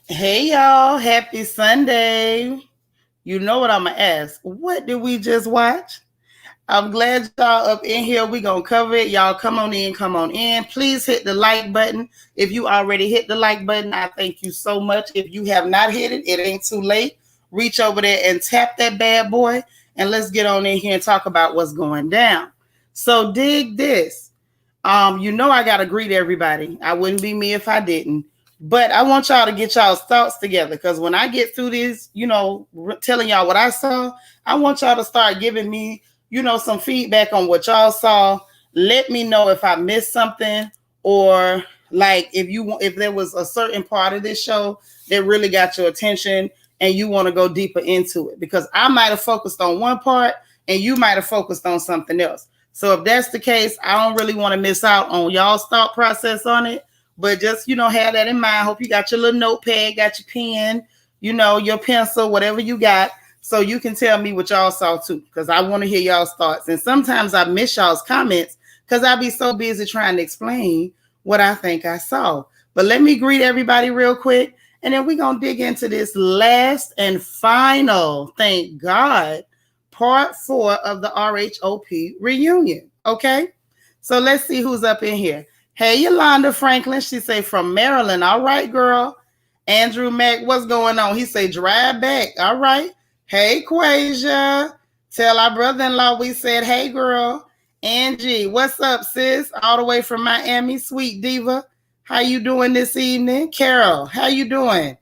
Hey y'all, happy Sunday. You know what I'm gonna ask. What did we just watch? I'm glad y'all up in here. We gonna cover it. Y'all come on in, come on in. Please hit the like button. If you already hit the like button, I thank you so much. If you have not hit it, it ain't too late. Reach over there and tap that bad boy and let's get on in here and talk about what's going down. So dig this. I gotta greet everybody. I wouldn't be me if I didn't. But I want y'all to get y'all's thoughts together because when I get through this, telling y'all what I saw, I want y'all to start giving me, some feedback on what y'all saw. Let me know if I missed something or like if there was a certain part of this show that really got your attention and you want to go deeper into it because I might have focused on one part and you might have focused on something else. So if that's the case, I don't really want to miss out on y'all's thought process on it. But just, have that in mind. Hope you got your little notepad, got your pen, your pencil, whatever you got. So you can tell me what y'all saw too. Because I want to hear y'all's thoughts. And sometimes I miss y'all's comments because I be so busy trying to explain what I think I saw. But let me greet everybody real quick. And then we're going to dig into this last and final, thank God, part 4 of the RHOP reunion. Okay? So let's see who's up in here. Hey, Yolanda Franklin. She say from Maryland. All right, girl. Andrew Mack, what's going on? He say drive back. All right. Hey, Quasia. Tell our brother-in-law we said, hey, girl. Angie, what's up, sis? All the way from Miami, sweet diva. How you doing this evening? Carol, how you doing?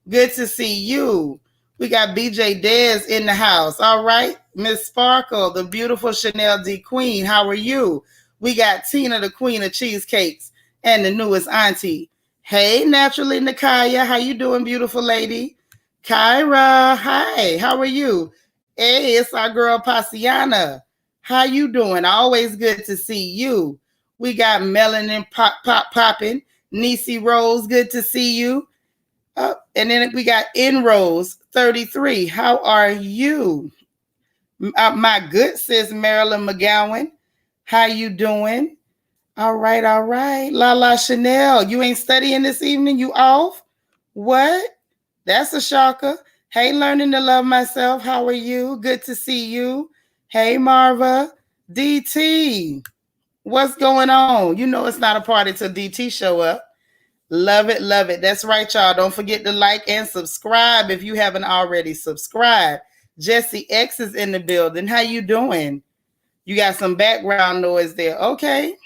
Good to see you. We got BJ Dez in the house. All right. Miss Sparkle, the beautiful Chanel D Queen. How are you? We got Tina, the queen of cheesecakes, and the newest auntie. Hey, Naturally Nakaya. How you doing, beautiful lady? Kyra, hi. How are you? Hey, it's our girl Pasiana. How you doing? Always good to see you. We got Melanin popping. Nisi Rose, good to see you. And then we got N Rose 33. How are you? My good sis Marilyn McGowan. How you doing? All right, all right. La Chanel, you ain't studying this evening? You off? What? That's a shocker. Hey, learning to love myself. How are you? Good to see you. Hey, Marva. DT, what's going on? You know it's not a party till DT show up. Love it, love it. That's right, y'all. Don't forget to like and subscribe if you haven't already subscribed. Jesse X is in the building. How you doing? You got some background noise there. Okay.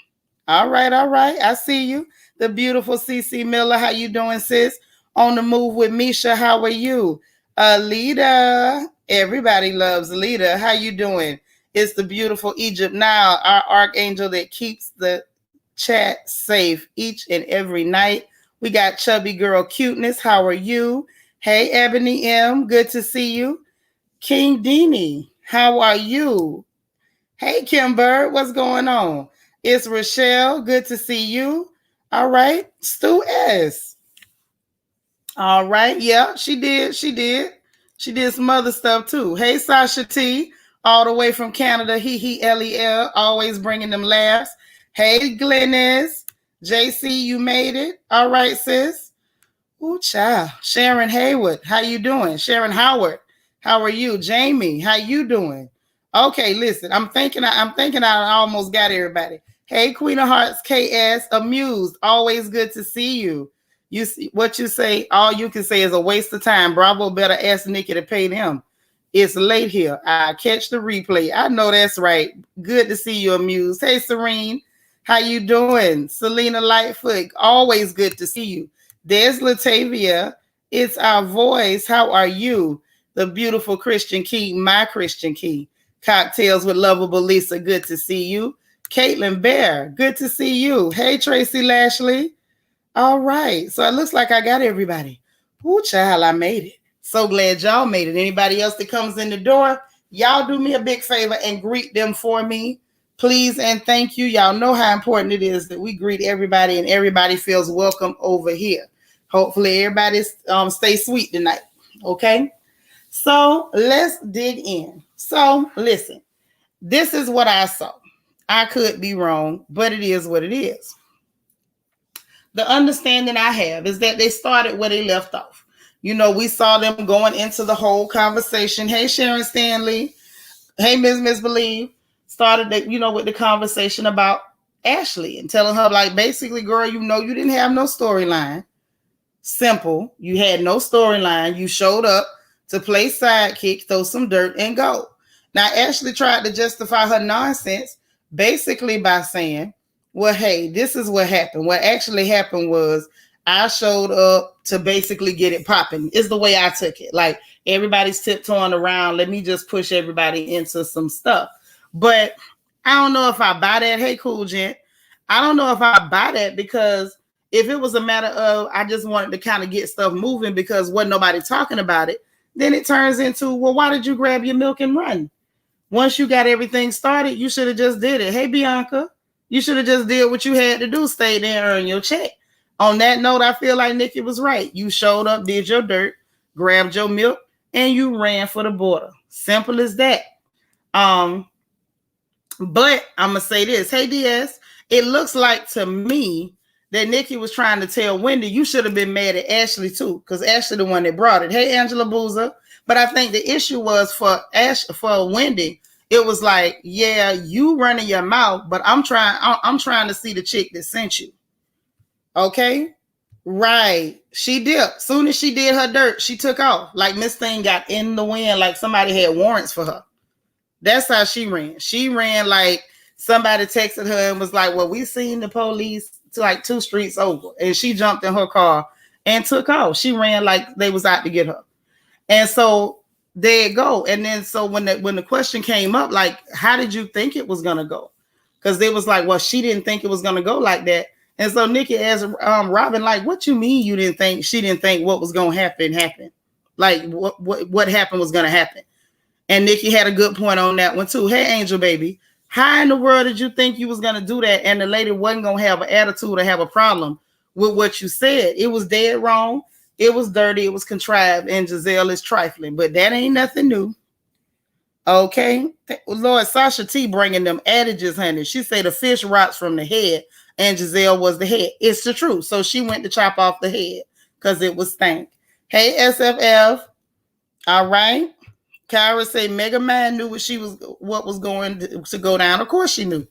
All right, all right. I see you. The beautiful CC Miller. How you doing, sis? On the move with Misha. How are you? Alita. Everybody loves Alita. How you doing? It's the beautiful Egypt Now, our archangel that keeps the chat safe each and every night. We got Chubby Girl Cuteness. How are you? Hey, Ebony M. Good to see you. King Deanie. How are you? Hey, Kim Bird, what's going on? It's Rochelle. Good to see you. All right. Stu S. All right. Yeah, she did. She did. She did some other stuff too. Hey, Sasha T. All the way from Canada. Lel. Always bringing them laughs. Hey, Glennis. JC, you made it. All right, sis. Ooh, child. Sharon Haywood. How you doing? Sharon Howard. How are you? Jamie, how you doing? Okay, listen. I'm thinking I almost got everybody. Hey, Queen of Hearts, KS, amused. Always good to see you. You see what you say, all you can say is a waste of time. Bravo better ask Nicki to pay them. It's late here. I catch the replay. I know that's right. Good to see you, amused. Hey, Serene. How you doing? Selena Lightfoot. Always good to see you. There's Latavia. It's our voice. How are you? The beautiful Christian Key, my Christian Key. Cocktails with Lovable Lisa, good to see you. Caitlin Bear, good to see you. Hey, Tracy Lashley. All right, so it looks like I got everybody. Ooh, child, I made it. So glad y'all made it. Anybody else that comes in the door, y'all do me a big favor and greet them for me. Please and thank you. Y'all know how important it is that we greet everybody and everybody feels welcome over here. Hopefully everybody stay sweet tonight, okay? So let's dig in. So listen, this is what I saw. I could be wrong, but it is what it is. The understanding I have is that they started where they left off. You know, we saw them going into the whole conversation. Hey, Sharon Stanley. Hey, Miss Believe. Started, with the conversation about Ashley and telling her, like, basically, girl, you didn't have no storyline. Simple. You had no storyline. You showed up to play sidekick, throw some dirt, and go. Now, Ashley tried to justify her nonsense basically by saying, well, hey, this is what happened. What actually happened was I showed up to basically get it popping, is the way I took it. Like, everybody's tiptoeing around. Let me just push everybody into some stuff. But I don't know if I buy that. Hey, cool, gent. I don't know if I buy that, because if it was a matter of I just wanted to kind of get stuff moving because wasn't nobody talking about it, then it turns into, well, why did you grab your milk and run? Once you got everything started, you should have just did it. Hey, Bianca, you should have just did what you had to do, stay there and earn your check. On that note, I feel like Nicki was right. You showed up, did your dirt, grabbed your milk, and you ran for the border. Simple as that. But I'm going to say this. Hey, DS, it looks like to me that Nicki was trying to tell Wendy, you should have been mad at Ashley too, because Ashley the one that brought it. Hey, Angela Boozer. But I think the issue was for Wendy, it was like, yeah, you running your mouth, but I'm trying to see the chick that sent you. Okay? Right. She dipped. Soon as she did her dirt, she took off. Like Miss Thing got in the wind, like somebody had warrants for her. That's how she ran. She ran like somebody texted her and was like, well, we seen the police to like 2 streets over. And she jumped in her car and took off. She ran like they was out to get her. And so there you go. And then so when the question came up, like, how did you think it was going to go? Because they was like, well, she didn't think it was going to go like that. And so Nicki asked Robin, like, what you mean you didn't think, she didn't think what was going to happen? Like what happened was going to happen. And Nicki had a good point on that one too. Hey, Angel Baby, how in the world did you think you was going to do that? And the lady wasn't going to have an attitude or have a problem with what you said. It was dead wrong. It was dirty. It was contrived. And Giselle is trifling. But that ain't nothing new. Okay. Lord, Sasha T bringing them adages, honey. She said the fish rots from the head and Giselle was the head. It's the truth. So she went to chop off the head because it was stank. Hey, SFF. All right. Kyra say Mega Man knew what was going to go down. Of course she knew.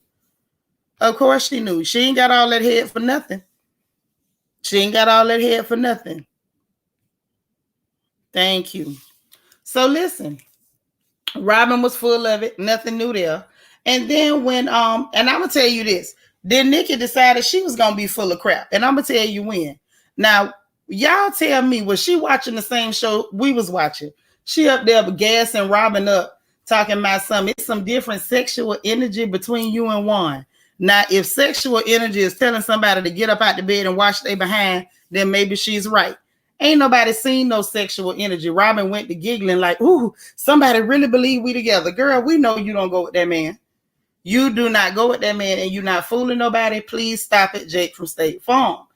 Of course she knew. She ain't got all that head for nothing. She ain't got all that head for nothing. Thank you. So listen, Robin was full of it. Nothing new there. And then when, and I'm going to tell you this. Then Nicki decided she was going to be full of crap. And I'm going to tell you when. Now, y'all tell me, was she watching the same show we was watching? She up there gassing Robin up, talking about something. It's some different sexual energy between you and Juan. Now, if sexual energy is telling somebody to get up out the bed and wash their behind, then maybe she's right. Ain't nobody seen no sexual energy. Robin went to giggling like, ooh, somebody really believe we together. Girl, we know you don't go with that man. You do not go with that man and you're not fooling nobody. Please stop it, Jake from State Farm.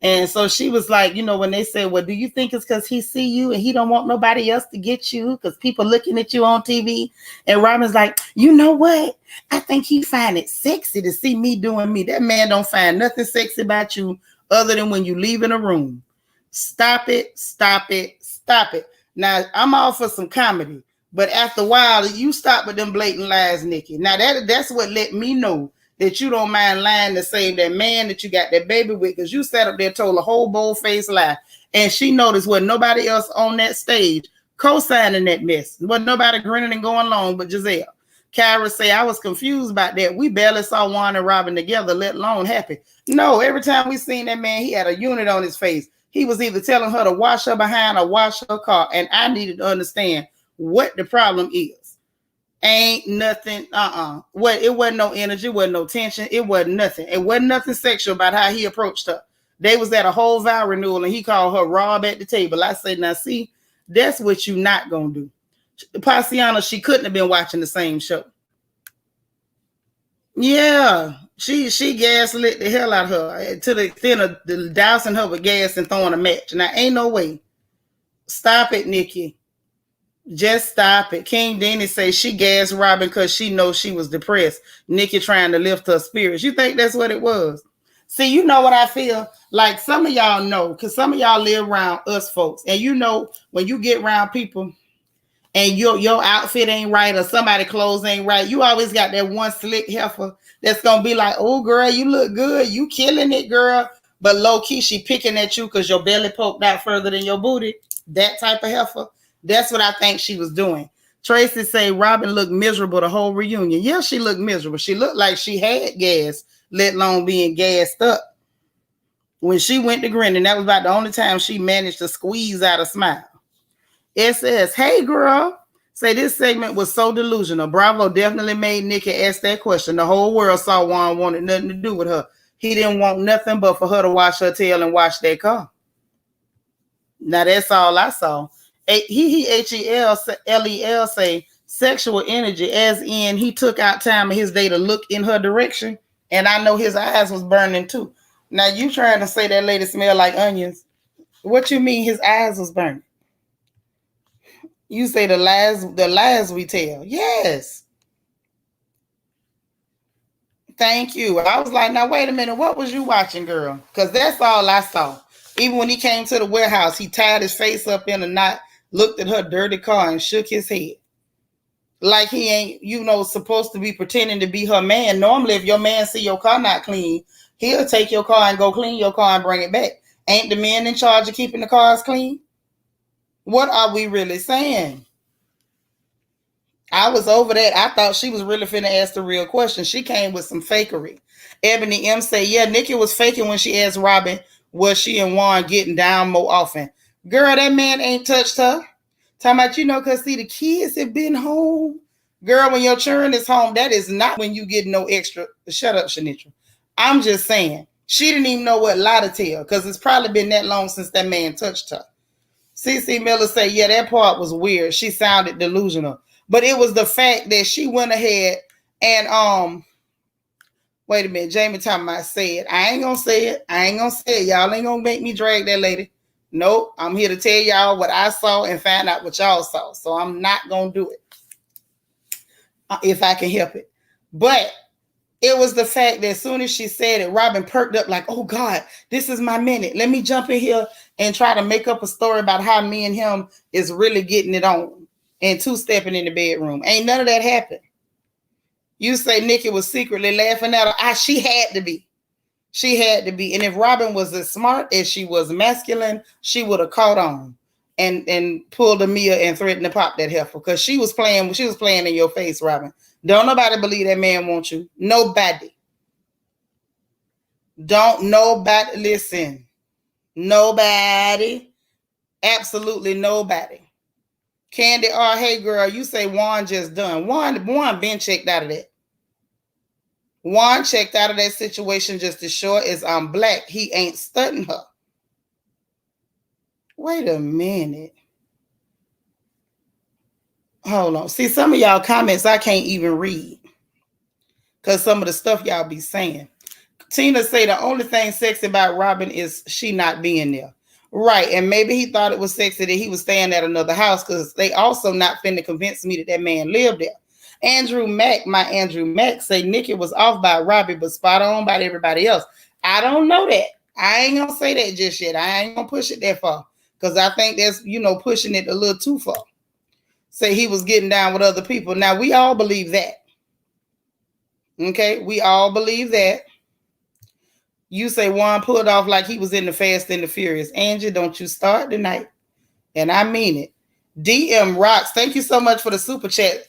And so she was like, when they said, well, do you think it's because he see you and he don't want nobody else to get you because people looking at you on TV? And Robin's like, you know what? I think he find it sexy to see me doing me. That man don't find nothing sexy about you other than when you leave in a room. Stop it, stop it, stop it. Now, I'm all for some comedy, but after a while, you stop with them blatant lies, Nicki. Now, that's what let me know that you don't mind lying to save that man that you got that baby with, because you sat up there, told a whole bold-faced lie, and she noticed what nobody else on that stage co-signing that mess. Wasn't nobody grinning and going along but Giselle. Kyra say, I was confused about that. We barely saw Juan and Robin together, let alone happy. No, every time we seen that man, he had a unit on his face. He was either telling her to wash her behind or wash her car, and I needed to understand what the problem is. Ain't nothing, What it wasn't no energy, wasn't no tension, it wasn't nothing. It wasn't nothing sexual about how he approached her. They was at a whole vow renewal and he called her Rob at the table. I said, now see, that's what you not gonna do. Pasiana, she couldn't have been watching the same show. Yeah, she gaslit the hell out of her to the extent of dousing her with gas and throwing a match. Now ain't no way. Stop it, Nicki. Just stop it. King Denny says she gassed Robin because she knows she was depressed. Nicki trying to lift her spirits. You think that's what it was? See, you know what I feel? Like some of y'all know, because some of y'all live around us folks. And you know, when you get around people and your outfit ain't right or somebody clothes ain't right, you always got that one slick heifer that's gonna be like, oh girl, you look good, you killing it, girl. But low key, she picking at you because your belly poked out further than your booty. That type of heifer. That's what I think she was doing. Tracy say Robin looked miserable the whole reunion. Yeah, she looked miserable. She looked like she had gas, let alone being gassed up. When she went to grinning, that was about the only time she managed to squeeze out a smile. It says, hey girl, say this segment was so delusional. Bravo definitely made Nicki ask that question. The whole world saw Juan wanted nothing to do with her. He didn't want nothing but for her to wash her tail and wash that car. Now that's all I saw. Hel say sexual energy, as in he took out time of his day to look in her direction, and I know his eyes was burning too. Now you trying to say that lady smell like onions? What you mean his eyes was burning? You say the lies we tell. Yes. Thank you. I was like, now wait a minute, what was you watching, girl? Because that's all I saw. Even when he came to the warehouse, he tied his face up in a knot, looked at her dirty car, and shook his head. Like he ain't, supposed to be pretending to be her man. Normally, if your man see your car not clean, he'll take your car and go clean your car and bring it back. Ain't the men in charge of keeping the cars clean? What are we really saying? I was over that. I thought she was really finna ask the real question. She came with some fakery. Ebony M say, yeah, Nicki was faking when she asked Robin, was she and Juan getting down more often? Girl, that man ain't touched her. Talking about, because see, the kids have been home. Girl, when your children is home, that is not when you get no extra. Shut up, Seanitra. I'm just saying. She didn't even know what lie to tell because it's probably been that long since that man touched her. CC Miller say, yeah, that part was weird. She sounded delusional. But it was the fact that she went ahead and, wait a minute, Jamie talking about say it. I ain't going to say it. Y'all ain't going to make me drag that lady. Nope, I'm here to tell y'all what I saw and find out what y'all saw. So I'm not going to do it if I can help it. But it was the fact that as soon as she said it, Robin perked up like, oh, God, this is my minute. Let me jump in here and try to make up a story about how me and him is really getting it on and two-stepping in the bedroom. Ain't none of that happened. You say Nicki was secretly laughing at her. She had to be. She had to be. And if Robin was as smart as she was masculine, she would have caught on and pulled a Mia and threatened to pop that heifer because she was playing in your face, Robin. Don't nobody believe that man wants you. Nobody. Don't nobody listen. Nobody. Absolutely nobody. Candy hey girl, you say Juan just done. Juan been checked out of that. Juan checked out of that situation just as sure as I'm black. He ain't stunting her. Wait a minute. Hold on. See, some of y'all comments I can't even read because some of the stuff y'all be saying. Tina say the only thing sexy about Robin is she not being there. Right. And maybe he thought it was sexy that he was staying at another house because they also not finna convince me that man lived there. Andrew Mack say Nicki was off by Robbie, but spot on by everybody else. I don't know that. I ain't gonna say that just yet. I ain't gonna push it that far because I think that's, pushing it a little too far. Say he was getting down with other people. Now, we all believe that. Okay? We all believe that. You say Juan pulled off like he was in the Fast and the Furious. Angie, don't you start tonight. And I mean it. DM Rocks, thank you so much for the super chat.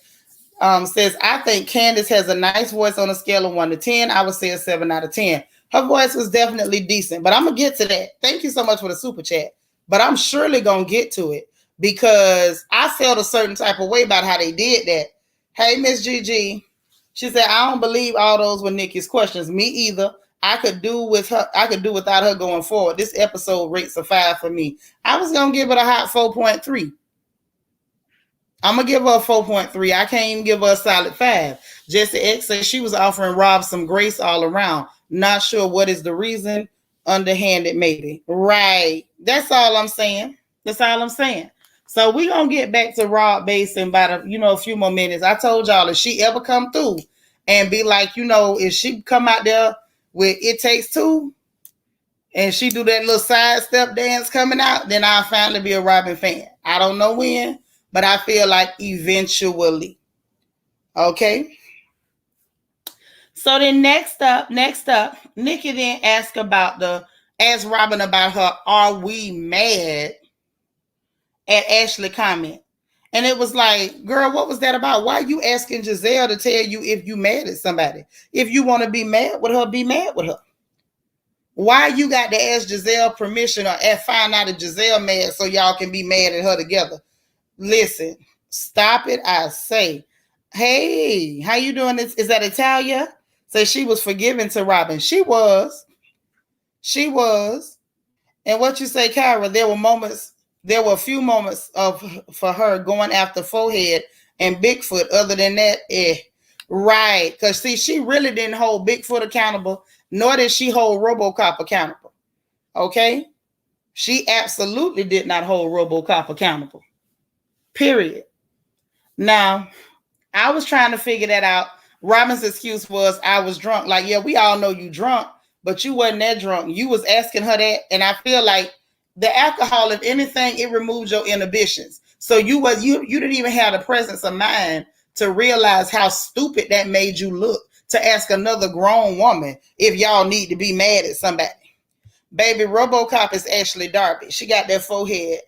Says, I think Candace has a nice voice on a scale of 1 to 10. I would say a 7 out of 10. Her voice was definitely decent, but I'm going to get to that. Thank you so much for the super chat. But I'm surely going to get to it because I felt a certain type of way about how they did that. Hey, Miss Gigi. She said, I don't believe all those were Nicki's questions. Me either. I could do without her going forward. This episode rates a 5 for me. I was going to give it a hot 4.3. I'm going to give her a 4.3. I can't even give her a solid 5. Jesse X says she was offering Rob some grace all around. Not sure what is the reason. Underhanded maybe. Right. That's all I'm saying. So we're going to get back to Rob Base in about a few more minutes. I told y'all if she ever come through and be like, if she come out there with It Takes Two, and she do that little sidestep dance coming out, then I'll finally be a Robin fan. I don't know when, but I feel like eventually. Okay. So then next up, Nicki then asked Robin about her "Are we mad?" at Ashley comment. And it was like, girl, what was that about? Why are you asking Giselle to tell you if you mad at somebody? If you want to be mad with her, be mad with her. Why you got to ask Giselle permission or find out if Giselle mad so y'all can be mad at her together? Listen, stop it, I say. Hey, how you doing? Is that Italia? So she was forgiving to Robin. She was. And what you say, Kyra, there were a few moments for her going after Forehead and Bigfoot. Other than that, right. Because see, she really didn't hold Bigfoot accountable, nor did she hold RoboCop accountable. Okay? She absolutely did not hold RoboCop accountable. Period. Now, I was trying to figure that out. Robin's excuse was, I was drunk. Like, yeah, we all know you drunk, but you wasn't that drunk. You was asking her that, and I feel like the alcohol, if anything, it removes your inhibitions. So you didn't even have the presence of mind to realize how stupid that made you look to ask another grown woman if y'all need to be mad at somebody. Baby, RoboCop is Ashley Darby. She got that forehead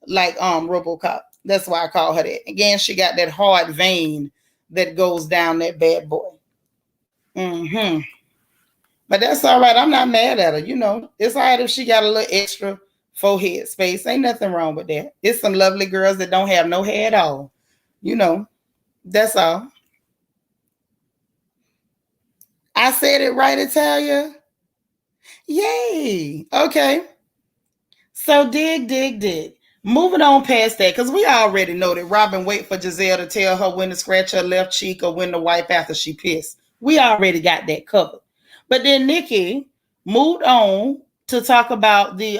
like RoboCop. That's why I call her that. Again, she got that hard vein that goes down that bad boy. But that's all right. I'm not mad at her. You know, it's all right if she got a little extra forehead space. Ain't nothing wrong with that. It's some lovely girls that don't have no hair at all. You know, that's all. I said it right, Italia. Yay. Okay. So dig. Moving on past that, because we already know that Robin wait for Giselle to tell her when to scratch her left cheek or when to wipe after she pissed. We already got that covered. But then Nicki moved on to talk about the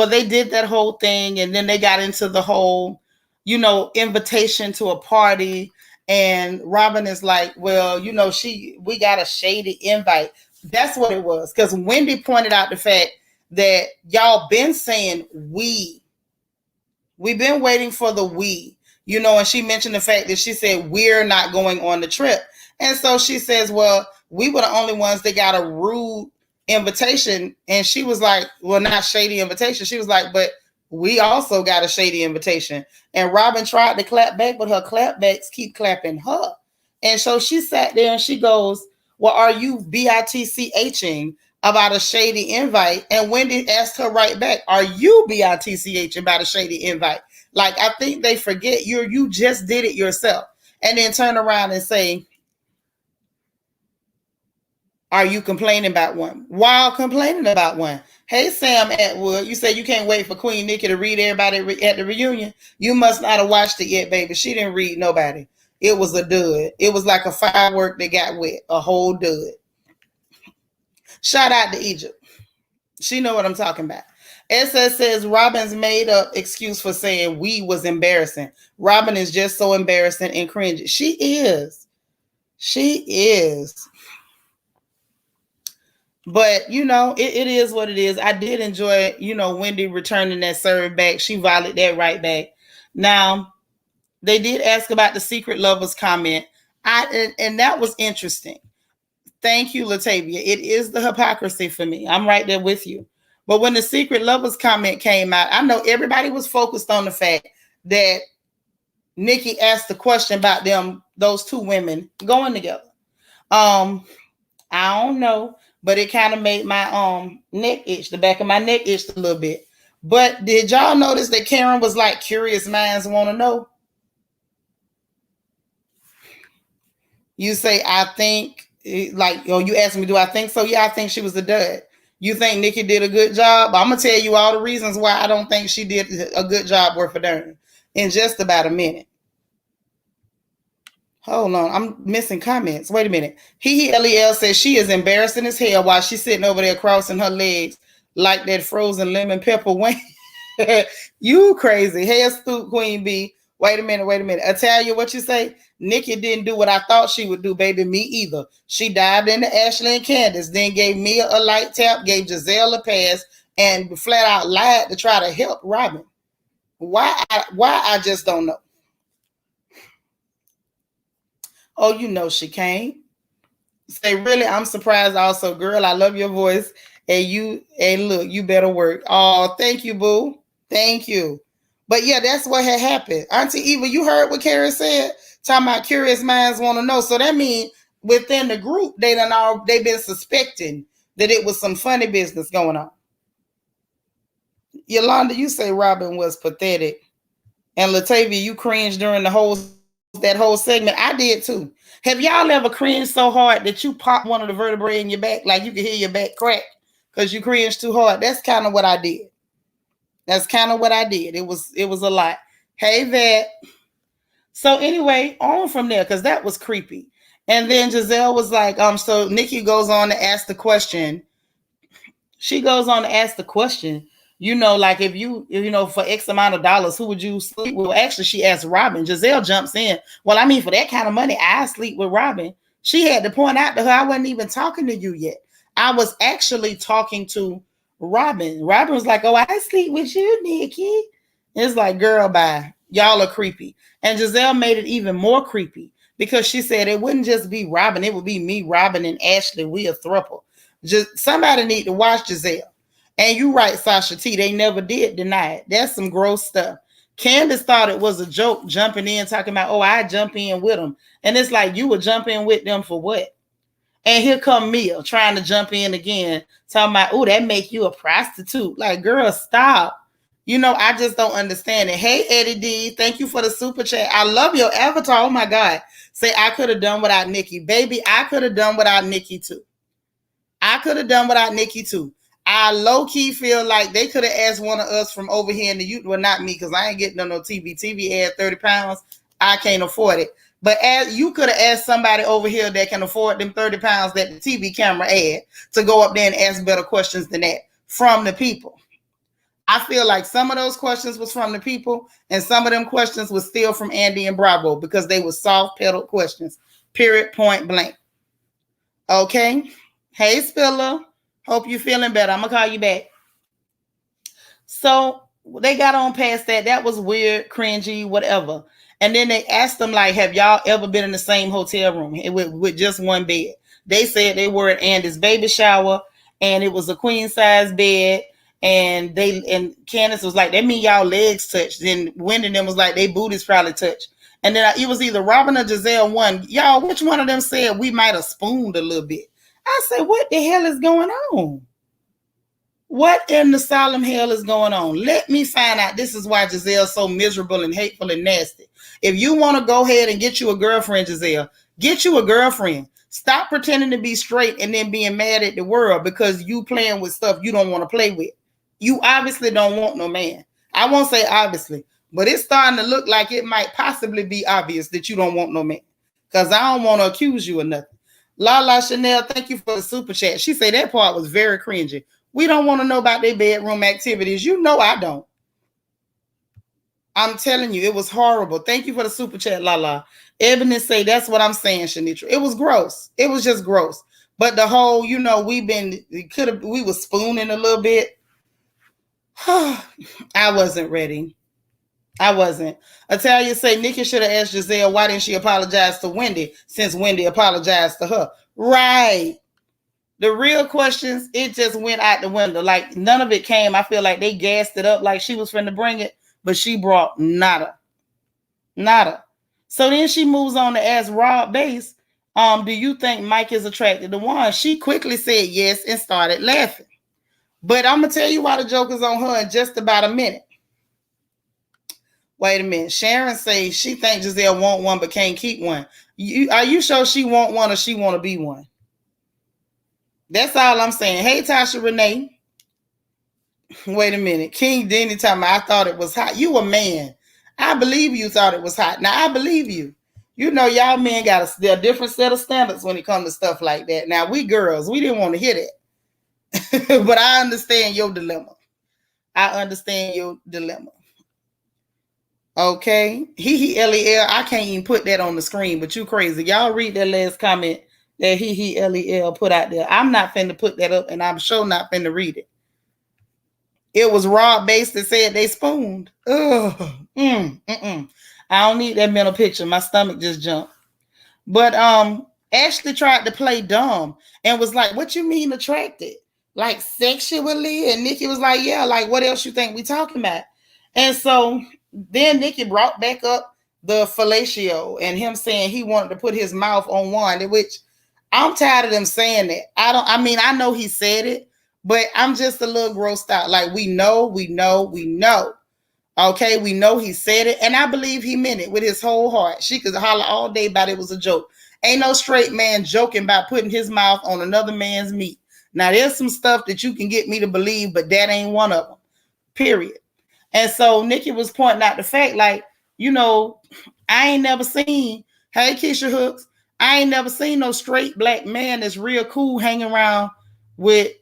they did that whole thing, and then they got into the whole, invitation to a party. And Robin is like, well, we got a shady invite. That's what it was. Because Wendy pointed out the fact that y'all been saying we've been waiting for the we, and she mentioned the fact that she said we're not going on the trip. And so she says, well, we were the only ones that got a rude invitation. And she was like, well, not shady invitation. She was like, but we also got a shady invitation. And Robin tried to clap back, but her clapbacks keep clapping her. And so she sat there and she goes, well, are you bitching about a shady invite? And Wendy asked her right back, are you bitch about a shady invite? Like, I think they forget you just did it yourself. And then turn around and say, are you complaining about one? While complaining about one. Hey, Sam Atwood, you say you can't wait for Queen Nicki to read everybody at the reunion. You must not have watched it yet, baby. She didn't read nobody. It was a dud. It was like a firework that got wet, a whole dud. Shout out to Egypt. She know what I'm talking about. SS says Robin's made up excuse for saying we was embarrassing. Robin is just so embarrassing and cringy. She is. But, it is what it is. I did enjoy, Wendy returning that serve back. She volleyed that right back. Now, they did ask about the secret lovers comment. And that was interesting. Thank you, Latavia. It is the hypocrisy for me. I'm right there with you. But when the secret lovers comment came out, I know everybody was focused on the fact that Nicki asked the question about those two women going together. I don't know, but it kind of made my neck itch, the back of my neck itched a little bit. But did y'all notice that Karen was like, curious minds want to know? You say, I think, you asked me, do I think so? Yeah, I think she was a dud. You think Nicki did a good job? I'm going to tell you all the reasons why I don't think she did a good job worth a darn in just about a minute. Hold on, I'm missing comments. Wait a minute. LEL says she is embarrassing as hell while she's sitting over there crossing her legs like that frozen lemon pepper wing. You crazy. Hey, astute Queen B. Wait a minute. Italia, what you say? Nicki didn't do what I thought she would do, baby. Me either. She dived into Ashley and Candace, then gave Mia a light tap, gave Giselle a pass, and flat out lied to try to help Robin. Why I just don't know. Oh, you know she came. Say, really, I'm surprised also. Girl, I love your voice. And look, you better work. Oh, thank you, boo. Thank you. But yeah, that's what had happened. Auntie Eva, you heard what Karen said? Talking about curious minds want to know. So that means within the group, they've been suspecting that it was some funny business going on. Yolanda, you say Robin was pathetic. And Latavia, you cringed during that whole segment. I did too. Have y'all ever cringed so hard that you pop one of the vertebrae in your back, like you can hear your back crack because you cringed too hard? That's kind of what I did. It was a lot. Hey, Vet. So anyway, on from there, because that was creepy. And then Giselle was like, so Nicki goes on to ask the question. She goes on to ask the question, like if you for X amount of dollars, who would you sleep with? Well, actually, she asked Robin. Giselle jumps in. Well, I mean, for that kind of money, I sleep with Robin. She had to point out to her, I wasn't even talking to you yet. I was actually talking to Robin. Robin was like, oh, I sleep with you, Nicki. It's like, girl, bye. Y'all are creepy. And Giselle made it even more creepy because she said it wouldn't just be Robin. It would be me, Robin, and Ashley. We a throuple. Just somebody need to watch Giselle. And you right, Sasha T. They never did deny it. That's some gross stuff. Candace thought it was a joke, jumping in, talking about, oh, I jump in with them. And it's like, you would jump in with them for what? And here come Mia trying to jump in again, talking about, oh, that make you a prostitute. Like, girl, stop. I just don't understand it. Hey, Eddie D, thank you for the super chat. I love your avatar. Oh, my God. Say, I could have done without Nicki. Baby, I could have done without Nicki, too. I low-key feel like they could have asked one of us from over here in the youth. Well, not me, because I ain't getting no TV. TV ad 30 pounds. I can't afford it. But as you could have asked somebody over here that can afford them 30 pounds that the TV camera ad to go up there and ask better questions than that from the people. I feel like some of those questions was from the people, and some of them questions was still from Andy and Bravo because they were soft-pedaled questions. Period, point blank. Okay? Hey, Spiller. Hope you're feeling better. I'm going to call you back. So they got on past that. That was weird, cringy, whatever. And then they asked them, like, have y'all ever been in the same hotel room with just one bed? They said they were at Andy's baby shower, and it was a queen-size bed. And Candace was like, that mean y'all legs touched. Then Wendy and them was like, they booties probably touched. And then it was either Robin or Giselle one. Y'all, which one of them said we might have spooned a little bit? I said, what the hell is going on? What in the solemn hell is going on? Let me find out. This is why Giselle's so miserable and hateful and nasty. If you want to go ahead and get you a girlfriend, Giselle, get you a girlfriend. Stop pretending to be straight and then being mad at the world because you playing with stuff you don't want to play with. You obviously don't want no man. I won't say obviously, but it's starting to look like it might possibly be obvious that you don't want no man because I don't want to accuse you of nothing. Lala Chanel, thank you for the super chat. She said that part was very cringy. We don't want to know about their bedroom activities. You know I don't. I'm telling you, it was horrible. Thank you for the super chat, Lala. Ebony say that's what I'm saying, Seanitra. It was gross. It was just gross. But the whole, we was spooning a little bit. I wasn't ready. I wasn't. Italia say Nicki should have asked Giselle why didn't she apologize to Wendy since Wendy apologized to her. Right. The real questions, it just went out the window. Like none of it came. I feel like they gassed it up like she was finna bring it, but she brought nada. So then she moves on to ask Rob Bass, do you think Mike is attracted to Juan? She quickly said yes and started laughing. But I'm going to tell you why the joke is on her in just about a minute. Wait a minute. Sharon says she thinks Giselle want one but can't keep one. Are you sure she want one or she want to be one? That's all I'm saying. Hey, Tasha Renee. Wait a minute. King Denny talking about I thought it was hot. You a man. I believe you thought it was hot. Now, I believe you. You know, y'all men got a different set of standards when it comes to stuff like that. Now, we girls, we didn't want to hear that. But I understand your dilemma. Okay. He L-E-L. I can't even put that on the screen, but you crazy. Y'all read that last comment that he L-E-L put out there. I'm not finna put that up, and I'm sure not finna read it. It was RHOP Base that said they spooned. Ugh. I don't need that mental picture. My stomach just jumped. But Ashley tried to play dumb and was like, "What you mean attracted? Like sexually?" And Nicki was like, "Yeah, like what else you think we talking about?" And so then Nicki brought back up the fellatio and him saying he wanted to put his mouth on one, which I'm tired of them saying that. I mean, I know he said it, but I'm just a little grossed out. Like we know. Okay, we know he said it, and I believe he meant it with his whole heart. She could holler all day about it was a joke. Ain't no straight man joking about putting his mouth on another man's meat. Now, there's some stuff that you can get me to believe, but that ain't one of them, period. And so Nicki was pointing out the fact, like, you know, I ain't never seen, hey, Keisha Hooks, I ain't never seen no straight black man that's real cool hanging around with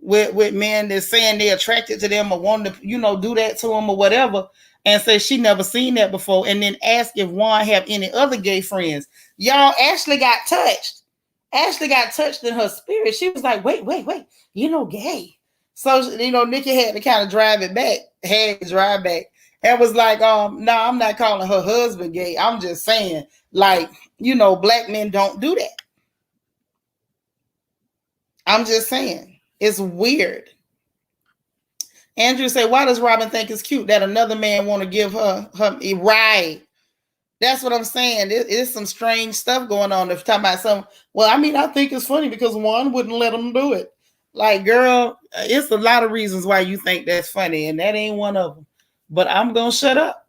men that's saying they're attracted to them or want to, you know, do that to them or whatever, and say she never seen that before, and then ask if Juan have any other gay friends. Y'all, Ashley got touched. Ashley got touched in her spirit. She was like, wait, you know, gay. So, you know, Nicki had to kind of drive back, and was like, no, I'm not calling her husband gay. I'm just saying, like, you know, black men don't do that. I'm just saying. It's weird. Andrew said, why does Robin think it's cute that another man want to give her right? That's what I'm saying. It's some strange stuff going on. If talking about some, well, I mean, I think it's funny because one wouldn't let him do it. Like, girl, it's a lot of reasons why you think that's funny, and that ain't one of them. But I'm gonna shut up.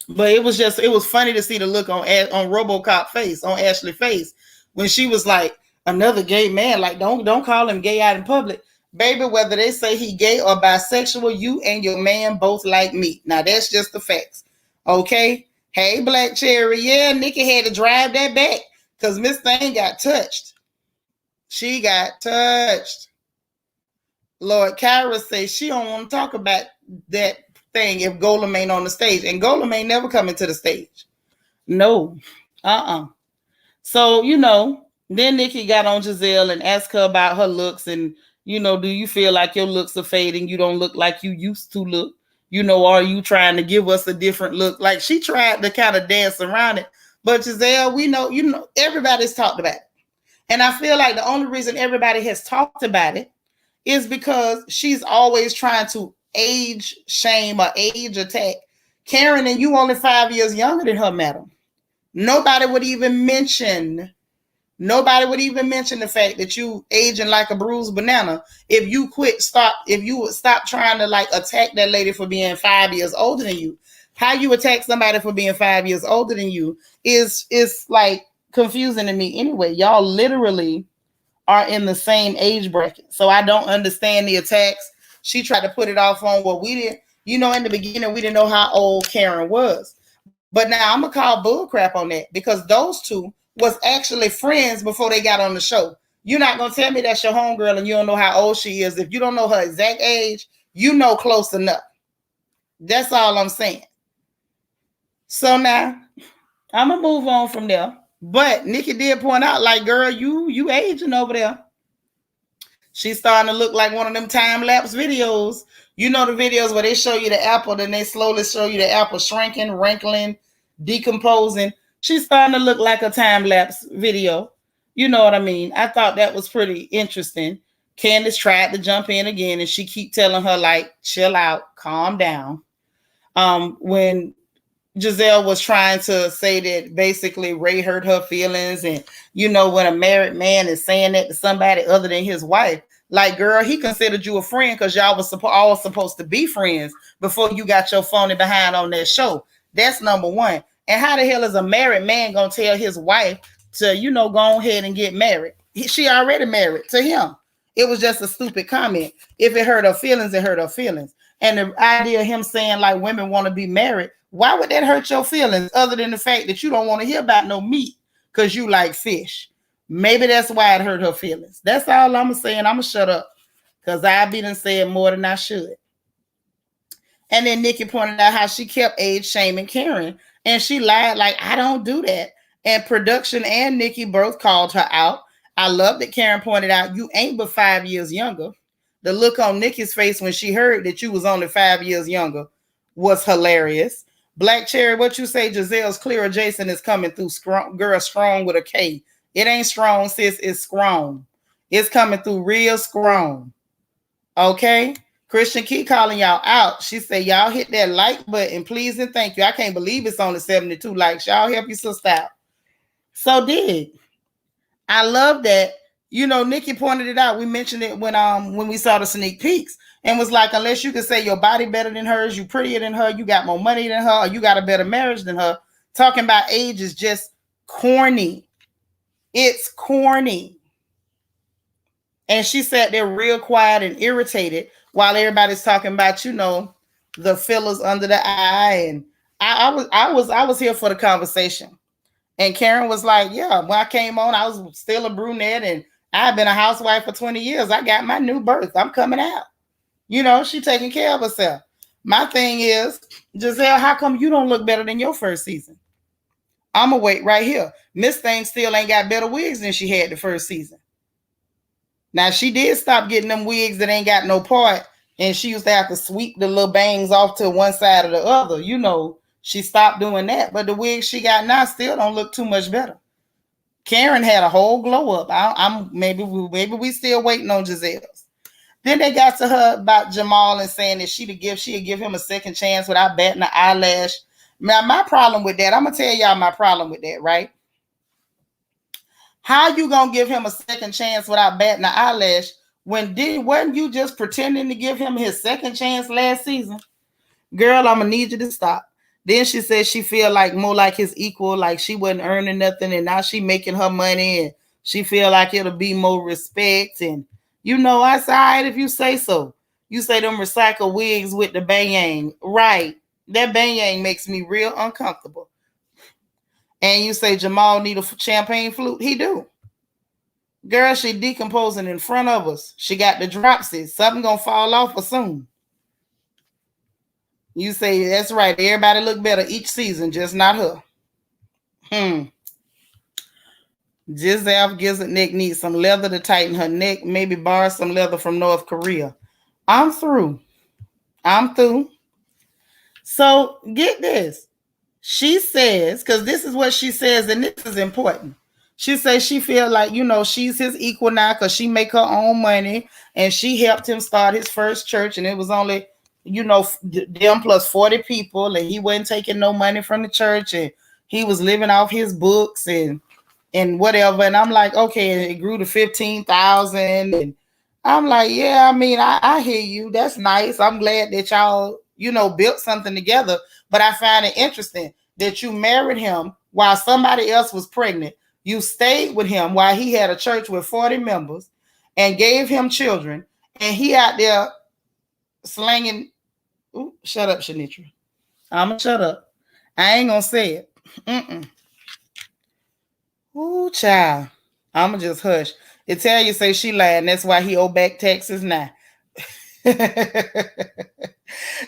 But it was funny to see the look on RoboCop face, on Ashley face, when she was like, another gay man, like don't call him gay out in public. Baby, whether they say he gay or bisexual, you and your man both like meat. Now that's just the facts. Okay? Hey, Black Cherry. Yeah, Nicki had to drive that back because Miss Thing got touched. She got touched. Lord Kyra says she don't want to talk about that thing if Golem ain't on the stage. And Golem ain't never coming to the stage. No. So, you know, then Nicki got on Giselle and asked her about her looks and, you know, do you feel like your looks are fading? You don't look like you used to look. You know, are you trying to give us a different look? Like she tried to kind of dance around it. But Giselle, we know, you know, everybody's talked about it. And I feel like the only reason everybody has talked about it is because she's always trying to age shame or age attack Karen, and you only 5 years younger than her, madam. Nobody would even mention the fact that you aging like a bruised banana if you would stop trying to like attack that lady for being 5 years older than you. How you attack somebody for being 5 years older than you is like confusing to me anyway. Y'all literally are in the same age bracket. So I don't understand the attacks. She tried to put it off on what we didn't, you know, in the beginning, we didn't know how old Karen was. But now I'm going to call bullcrap on that because those two was actually friends before they got on the show. You're not going to tell me that's your homegirl and you don't know how old she is. If you don't know her exact age, you know close enough. That's all I'm saying. So now I'm going to move on from there. But Nicki did point out, like, girl, you aging over there. She's starting to look like one of them time-lapse videos. You know the videos where they show you the apple, then they slowly show you the apple shrinking, wrinkling, decomposing. She's starting to look like a time-lapse video. You know what I mean? I thought that was pretty interesting. Candace tried to jump in again, and she keep telling her, like, chill out, calm down. When Giselle was trying to say that basically Ray hurt her feelings. And, you know, when a married man is saying that to somebody other than his wife, like, girl, he considered you a friend because y'all was all supposed to be friends before you got your phony behind on that show. That's number one. And how the hell is a married man going to tell his wife to, you know, go ahead and get married? She already married to him. It was just a stupid comment. If it hurt her feelings, it hurt her feelings. And the idea of him saying like women want to be married, why would that hurt your feelings other than the fact that you don't want to hear about no meat because you like fish? Maybe that's why it hurt her feelings. That's all I'm saying. I'm going to shut up because I've been saying more than I should. And then Nicki pointed out how she kept age shaming Karen. And she lied like, I don't do that. And production and Nicki both called her out. I love that Karen pointed out, you ain't but 5 years younger. The look on Nicki's face when she heard that you was only 5 years younger was hilarious. Black Cherry, what you say, Giselle's clear Jason is coming through girl strong with a K. It ain't strong, sis, it's strong. It's coming through real strong. Okay? Christian Key calling y'all out. She said, y'all hit that like button, please and thank you. I can't believe it's only 72 likes. Y'all help your sister out. So did. I love that. You know, Nicki pointed it out. We mentioned it when we saw the sneak peeks and was like, unless you can say your body better than hers, you prettier than her, you got more money than her, or you got a better marriage than her, talking about age is just corny. It's corny. And she sat there real quiet and irritated while everybody's talking about, you know, the fillers under the eye. And I was here for the conversation. And Karen was like, yeah, when I came on, I was still a brunette and I've been a housewife for 20 years. I got my new birth. I'm coming out. You know, she taking care of herself. My thing is, Giselle, how come you don't look better than your first season? I'm going to wait right here. Miss Thing still ain't got better wigs than she had the first season. Now, she did stop getting them wigs that ain't got no part, and she used to have to sweep the little bangs off to one side or the other. You know, she stopped doing that, but the wigs she got now still don't look too much better. Karen had a whole glow up. Maybe we still waiting on Giselle's. Then they got to her about Jamal and saying that she'd give him a second chance without batting an eyelash. Now, my problem with that, I'm gonna tell y'all my problem with that, right? How you gonna give him a second chance without batting an eyelash wasn't you just pretending to give him his second chance last season? Girl, I'm gonna need you to stop. Then she said she feel like more like his equal, like she wasn't earning nothing, and now she making her money, and she feel like it'll be more respect. And you know, I said, all right, if you say so. You say them recycle wigs with the bang, right? That bang makes me real uncomfortable. And you say Jamal need a champagne flute. He do. Girl, she decomposing in front of us. She got the dropsies. Something gonna fall off her soon. You say, that's right. Everybody look better each season, just not her. Giselle Gizzard neck needs some leather to tighten her neck. Maybe borrow some leather from North Korea. I'm through. So get this. She says, because this is what she says, and this is important. She says she feel like, you know, she's his equal now because she make her own money and she helped him start his first church, and it was only, you know, them plus 40 people, and he wasn't taking no money from the church, and he was living off his books and whatever. And I'm like, okay, it grew to 15,000, and I'm like, yeah, I mean, I hear you. That's nice. I'm glad that y'all, you know, built something together. But I find it interesting that you married him while somebody else was pregnant. You stayed with him while he had a church with 40 members and gave him children. And he out there slanging. Ooh, shut up, Seanitra. I'm going to shut up. I ain't going to say it. Ooh, child. I'm going to just hush. Italia say she lying. That's why he owe back taxes now.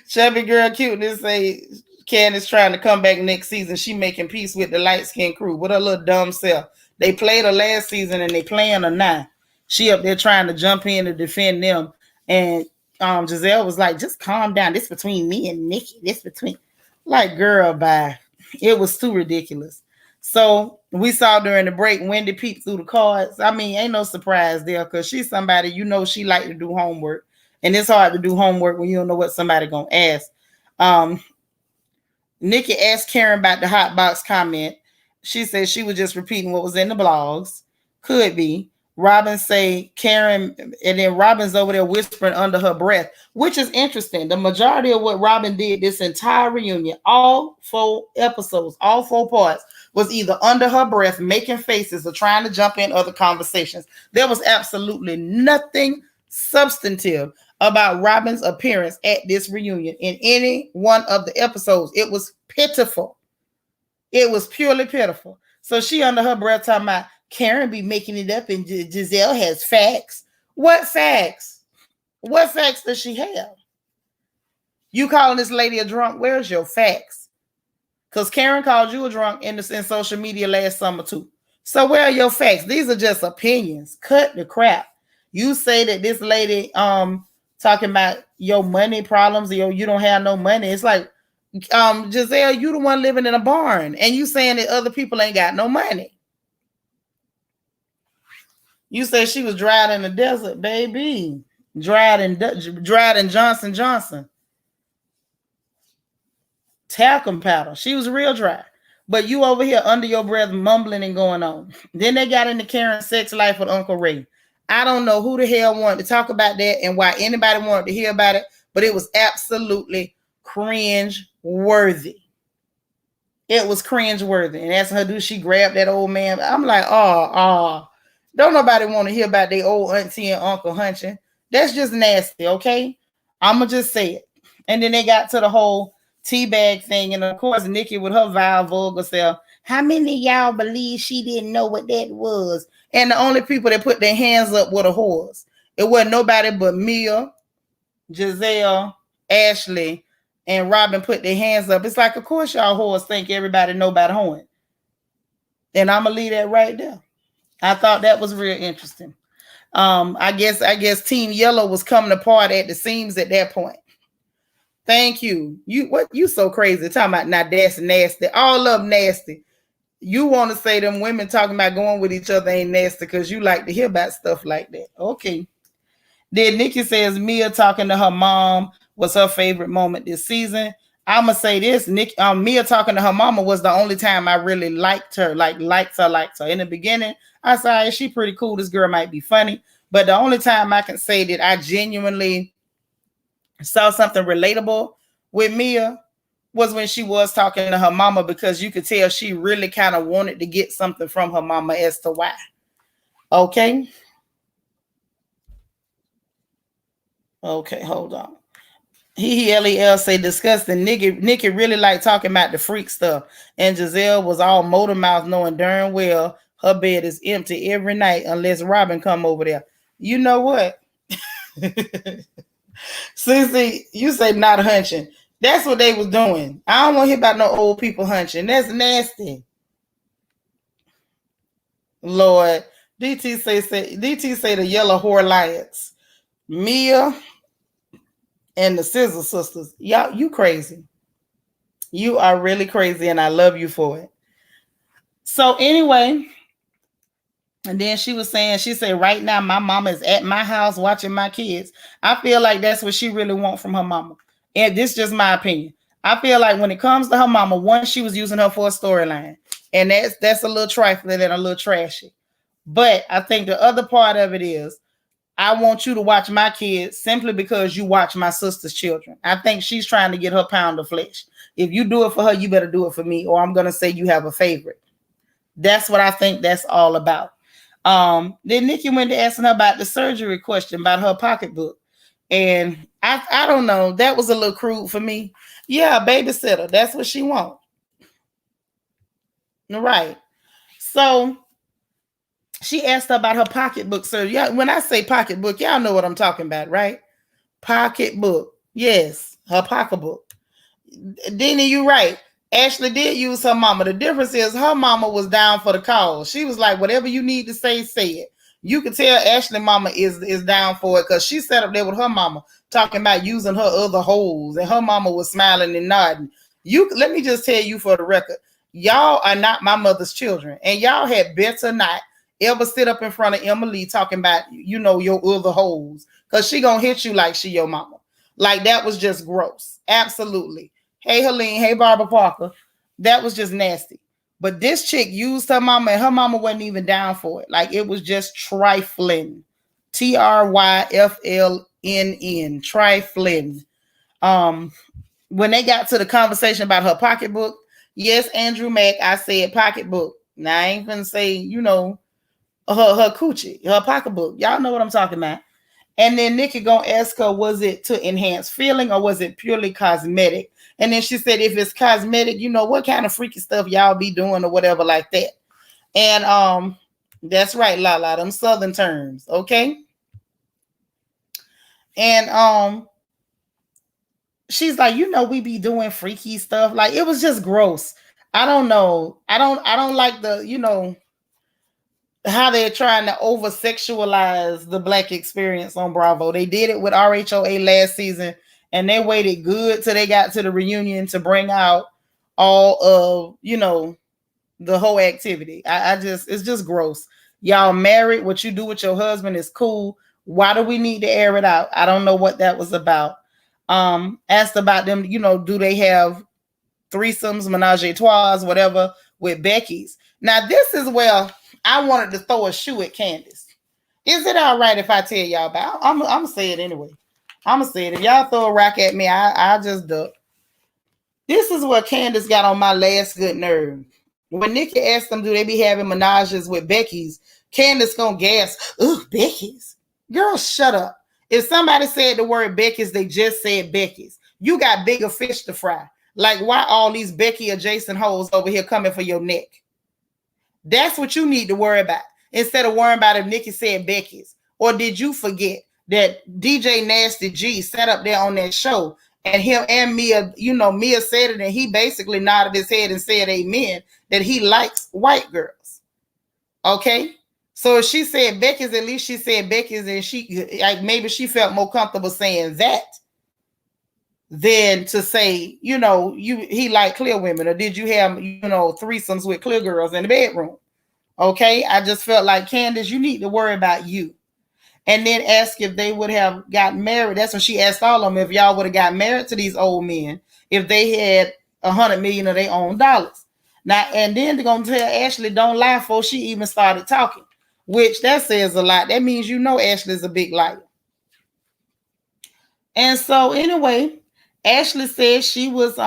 Chubby girl cuteness say Candace trying to come back next season. She making peace with the light skinned crew. What a little dumb self. They played her last season and they playing her now. She up there trying to jump in to defend them. And Giselle was like, just calm down. This between me and Nicki. This between, like, girl, bye. It was too ridiculous. So we saw during the break Wendy peeped through the cards. I mean, ain't no surprise there because she's somebody, you know, she like to do homework. And it's hard to do homework when you don't know what somebody gonna ask. Nicki asked Karen about the hot box comment. She said she was just repeating what was in the blogs. Could be. Robin say Karen, and then Robin's over there whispering under her breath, which is interesting. The majority of what Robin did this entire reunion, all 4 episodes, all 4 parts, was either under her breath, making faces, or trying to jump in other conversations. There was absolutely nothing substantive about Robin's appearance at this reunion in any one of the episodes. It was pitiful. It was purely pitiful. So she under her breath talking about Karen be making it up and Giselle has facts. What facts? What facts does she have? You calling this lady a drunk? Where's your facts? Because Karen called you a drunk in social media last summer too. So where are your facts? These are just opinions. Cut the crap. You say that this lady talking about your money problems, or you don't have no money. It's like Giselle, you the one living in a barn, and you saying that other people ain't got no money. You said she was dried in the desert, baby. Dried in Johnson Johnson. Talcum powder. She was real dry. But you over here under your breath mumbling and going on. Then they got into Karen's sex life with Uncle Ray. I don't know who the hell wanted to talk about that and why anybody wanted to hear about it, but it was absolutely cringe worthy. It was cringe worthy. And asking her, do she grab that old man? I'm like, don't nobody want to hear about their old auntie and uncle hunching. That's just nasty, okay? I'm going to just say it. And then they got to the whole teabag thing. And of course, Nicki with her vile vulgar self. How many of y'all believe she didn't know what that was? And the only people that put their hands up were the whores. It wasn't nobody but Mia, Giselle, Ashley, and Robin put their hands up. It's like, of course, y'all whores think everybody know about hoeing. And I'm going to leave that right there. I thought that was real interesting. I guess Team Yellow was coming apart at the seams at that point. Thank you. You so crazy talking about now that's nasty. All of them nasty. You want to say them women talking about going with each other ain't nasty because you like to hear about stuff like that. Okay. Then Nicki says Mia talking to her mom was her favorite moment this season. I'ma say this, Mia talking to her mama was the only time I really liked her. Liked her. In the beginning, I said, she pretty cool. This girl might be funny. But the only time I can say that I genuinely saw something relatable with Mia was when she was talking to her mama, because you could tell she really kind of wanted to get something from her mama as to why. Okay. Okay, hold on. LEL say disgusting. Nicki really like talking about the freak stuff. And Giselle was all motor mouth, knowing darn well her bed is empty every night unless Robin come over there. You know what? Sissy, you say not hunching. That's what they was doing. I don't want to hear about no old people hunching. That's nasty. Lord. DT say the yellow whore alliance. Mia and the Scissor Sisters. Y'all, you crazy. You are really crazy, and I love you for it. So anyway, and then she was saying, she said, right now my mama is at my house watching my kids. I feel like that's what she really wants from her mama. And this is just my opinion. I feel like when it comes to her mama, one, she was using her for a storyline. And that's a little trifling and a little trashy. But I think the other part of it is, I want you to watch my kids simply because you watch my sister's children. I think she's trying to get her pound of flesh. If you do it for her, you better do it for me, or I'm going to say you have a favorite. That's what I think that's all about. Then Nicki went to asking her about the surgery question about her pocketbook. And I don't know. That was a little crude for me. Yeah, babysitter. That's what she wants. Right. So she asked her about her pocketbook surgery. Yeah, when I say pocketbook, y'all know what I'm talking about, right? Pocketbook. Yes, her pocketbook. Dini, you right. Ashley did use her mama. The difference is her mama was down for the cause. She was like, whatever you need to say it. You can tell Ashley mama is down for it, because she sat up there with her mama talking about using her other holes, and her mama was smiling and nodding. Let me just tell you for the record, y'all are not my mother's children, and y'all had better not ever sit up in front of Emily talking about, your other holes, because she gonna hit you like she your mama. Like, that was just gross. Absolutely. Hey, Helene. Hey, Barbara Parker. That was just nasty. But this chick used her mama, and her mama wasn't even down for it. Like, it was just trifling. Tryflnn. Trifling. When they got to the conversation about her pocketbook, yes, Andrew Mack, I said pocketbook. Now, I ain't gonna say, her coochie, her pocketbook. Y'all know what I'm talking about. And then Nicki gonna ask her, was it to enhance feeling or was it purely cosmetic? And then she said, if it's cosmetic, what kind of freaky stuff y'all be doing or whatever like that. And that's right, Lala, them Southern terms, okay? And she's like, we be doing freaky stuff. Like, it was just gross. I don't know. I don't like the, how they're trying to over sexualize the black experience on Bravo. They did it with RHOA last season, and they waited good till they got to the reunion to bring out all of, the whole activity. I just, it's just gross. Y'all married, what you do with your husband is cool. Why do we need to air it out? I don't know what that was about. Asked about them, do they have threesomes, menage a trois, whatever, with Becky's. Now, this is where I wanted to throw a shoe at Candace. Is it all right if I tell y'all about? I'm gonna say it anyway. I'm gonna say it. If y'all throw a rock at me, I just duck. This is what Candace got on my last good nerve. When Nicki asked them, do they be having menages with Becky's? Candace gonna gasp, ugh, Becky's. Girl, shut up. If somebody said the word Becky's, they just said Becky's. You got bigger fish to fry. Like, why all these Becky adjacent hoes over here coming for your neck? That's what you need to worry about. Instead of worrying about if Nicki said Becky's. Or did you forget that DJ Nasty G sat up there on that show and him and Mia, Mia said it and he basically nodded his head and said amen, that he likes white girls. Okay? So if she said Becky's, at least she said Becky's, and she, like, maybe she felt more comfortable saying that than to say, he liked clear women, or did you have, threesomes with clear girls in the bedroom? Okay, I just felt like, Candace, you need to worry about you. And then ask if they would have gotten married. That's when she asked all of them if y'all would have got married to these old men if they had 100 million of their own dollars. Now, and then they're gonna tell Ashley, don't lie, before she even started talking, which that says a lot. That means Ashley's a big liar. And so anyway, Ashley said she was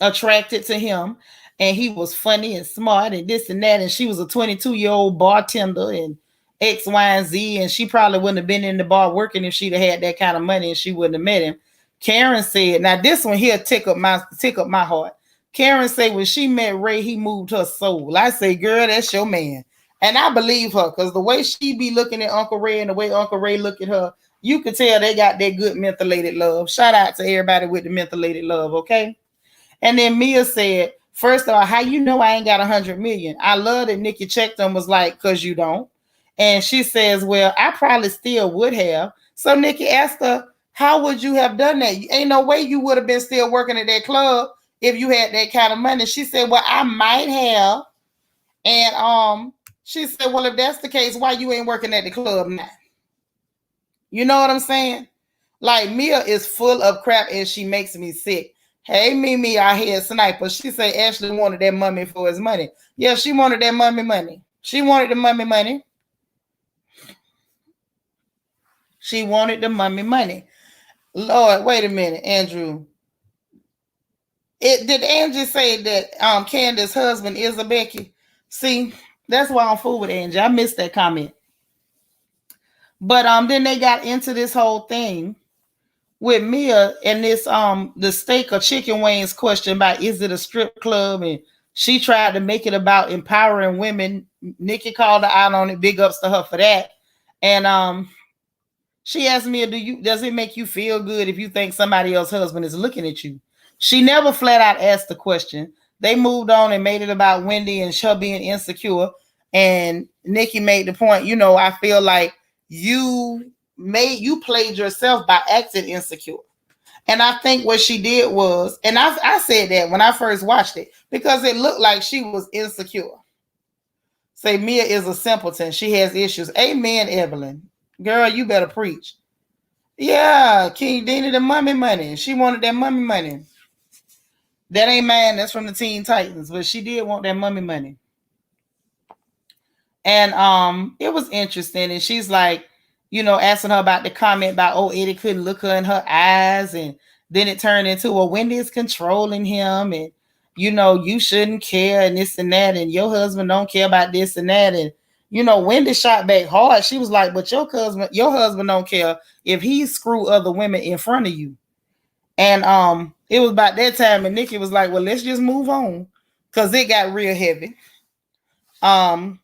attracted to him, and he was funny and smart and this and that, and she was a 22-year-old bartender and X, Y, and Z, and she probably wouldn't have been in the bar working if she'd have had that kind of money, and she wouldn't have met him. Karen said, now this one here tick up my heart. Karen said when she met Ray, he moved her soul. I say, girl, that's your man. And I believe her, because the way she be looking at Uncle Ray and the way Uncle Ray look at her, you can tell they got that good mentholated love. Shout out to everybody with the mentholated love, okay? And then Mia said, first of all, how you know I ain't got 100 million? I love that Nicki checked them, was like, because you don't. And she says, well, I probably still would have. So Nicki asked her, how would you have done that? Ain't no way you would have been still working at that club if you had that kind of money. She said, well, I might have. And she said, well, if that's the case, why you ain't working at the club now? You know what I'm saying? Like, Mia is full of crap and she makes me sick. Hey, Mimi, I hear sniper. She said Ashley wanted that money for his money. Yeah, she wanted that money. She wanted the money. She wanted the money. Lord, wait a minute, Andrew. Did Angie say that Candace's husband is a Becky? See, that's why I'm fool with Angie. I missed that comment. But then they got into this whole thing with Mia and this the steak or chicken wings question about, is it a strip club? And she tried to make it about empowering women. Nicki called her out on it. Big ups to her for that. And she asked me, does it make you feel good if you think somebody else's husband is looking at you? She never flat out asked the question. They moved on and made it about Wendy and her being insecure. And Nicki made the point, I feel like you played yourself by acting insecure. And I think what she did was, and I said that when I first watched it, because it looked like she was insecure. Say Mia is a simpleton. She has issues. Amen, Evelyn. Girl, you better preach. Yeah, King Dini, the money. She wanted that money. That ain't mine. That's from the Teen Titans. But she did want that money. And it was interesting. And she's like, asking her about the comment about, Eddie couldn't look her in her eyes. And then it turned into, well, Wendy is controlling him. And, you shouldn't care and this and that. And your husband don't care about this and that. And, Wendy shot back hard. She was like, but your husband don't care if he screw other women in front of you. And it was about that time, and Nicki was like, well, let's just move on, because it got real heavy. Then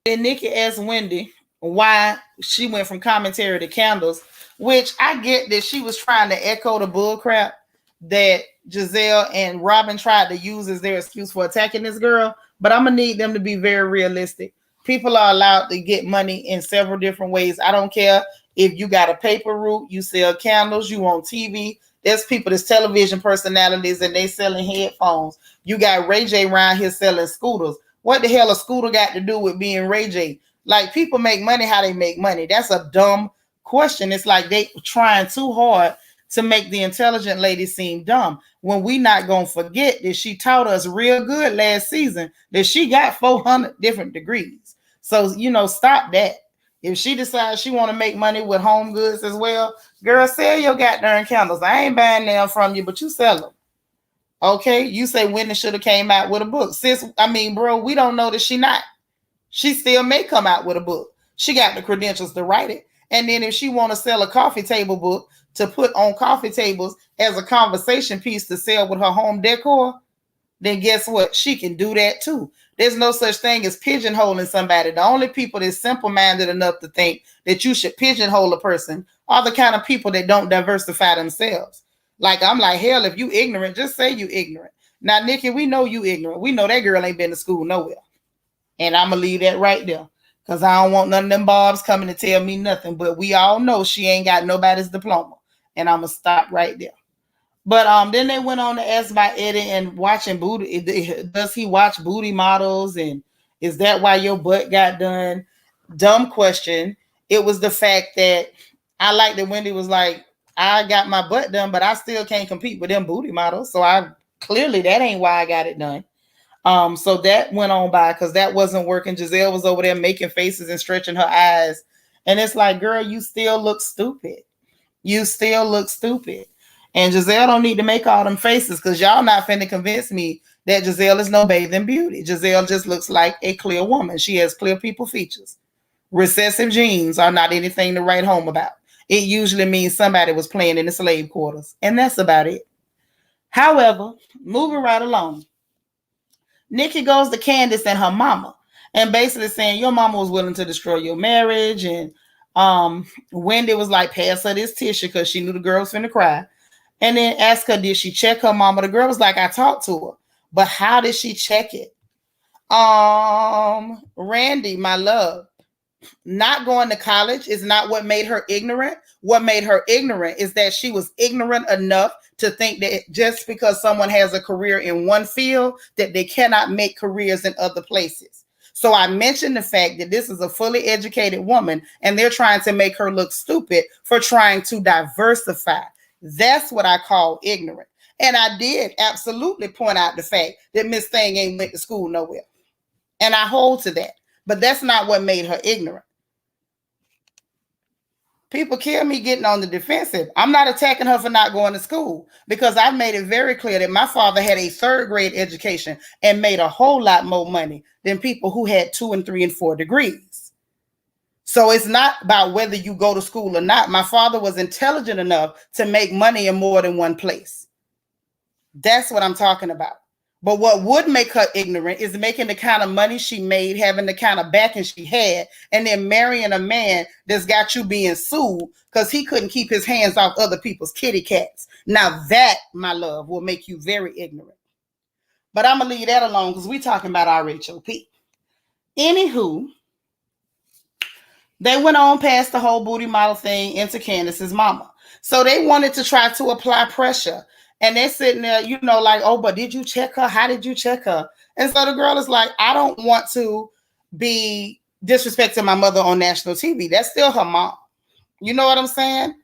Nicki asked Wendy why she went from commentary to candles. which I get that she was trying to echo the bull crap that Giselle and Robin tried to use as their excuse for attacking this girl. But I'm gonna need them to be very realistic. People are allowed to get money in several different ways. I don't care if you got a paper route, you sell candles, you on TV. There's people that's television personalities and they selling headphones. You got Ray J around here selling scooters. What the hell a scooter got to do with being Ray J? Like, people make money how they make money. That's a dumb question. It's like they trying too hard to make the intelligent lady seem dumb, when we not gonna forget that she taught us real good last season that she got 400 different degrees. So, stop that. If she decides she want to make money with home goods as well, girl, sell your goddamn candles. I ain't buying them from you, but you sell them. Okay? You say Whitney should have came out with a book. Bro, we don't know that she not. She still may come out with a book. She got the credentials to write it. And then if she want to sell a coffee table book to put on coffee tables as a conversation piece to sell with her home decor, then guess what? She can do that too. There's no such thing as pigeonholing somebody. The only people that's simple-minded enough to think that you should pigeonhole a person are the kind of people that don't diversify themselves. Like, I'm like, hell, if you ignorant, just say you ignorant. Now, Nicki, we know you ignorant. We know that girl ain't been to school nowhere. And I'm going to leave that right there, because I don't want none of them barbs coming to tell me nothing. But we all know she ain't got nobody's diploma. And I'm going to stop right there. But then they went on to ask about Eddie and watching booty. Does he watch booty models? And is that why your butt got done? Dumb question. It was the fact that I like that Wendy was like, I got my butt done, but I still can't compete with them booty models. So clearly that ain't why I got it done. So that went on by, because that wasn't working. Giselle was over there making faces and stretching her eyes. And it's like, girl, you still look stupid. You still look stupid. And Giselle don't need to make all them faces, because y'all not finna convince me that Giselle is no bathing beauty. Giselle just looks like a clear woman. She has clear people features. Recessive genes are not anything to write home about. It usually means somebody was playing in the slave quarters. And that's about it. However, moving right along, Nicki goes to Candace and her mama and basically saying, your mama was willing to destroy your marriage. And Wendy was like, pass her this tissue, because she knew the girl was finna cry. And then ask her, did she check her mama? The girl was like, I talked to her. But how did she check it? Randy, my love, not going to college is not what made her ignorant. What made her ignorant is that she was ignorant enough to think that just because someone has a career in one field, that they cannot make careers in other places. So I mentioned the fact that this is a fully educated woman, and they're trying to make her look stupid for trying to diversify. That's what I call ignorant. And I did absolutely point out the fact that Miss Thing ain't went to school nowhere. And I hold to that. But that's not what made her ignorant. People kill me getting on the defensive. I'm not attacking her for not going to school, because I've made it very clear that my father had a 3rd grade education and made a whole lot more money than people who had 2 and 3 and 4 degrees. So it's not about whether you go to school or not. My father was intelligent enough to make money in more than one place. That's what I'm talking about. But what would make her ignorant is making the kind of money she made, having the kind of backing she had, and then marrying a man that's got you being sued because he couldn't keep his hands off other people's kitty cats. Now that, my love, will make you very ignorant. But I'm going to leave that alone, because we're talking about RHOP. Anywho, they went on past the whole booty model thing into Candace's mama. So they wanted to try to apply pressure. And they're sitting there, like, oh, but did you check her? How did you check her? And so the girl is like, I don't want to be disrespecting my mother on national TV. That's still her mom. You know what I'm saying?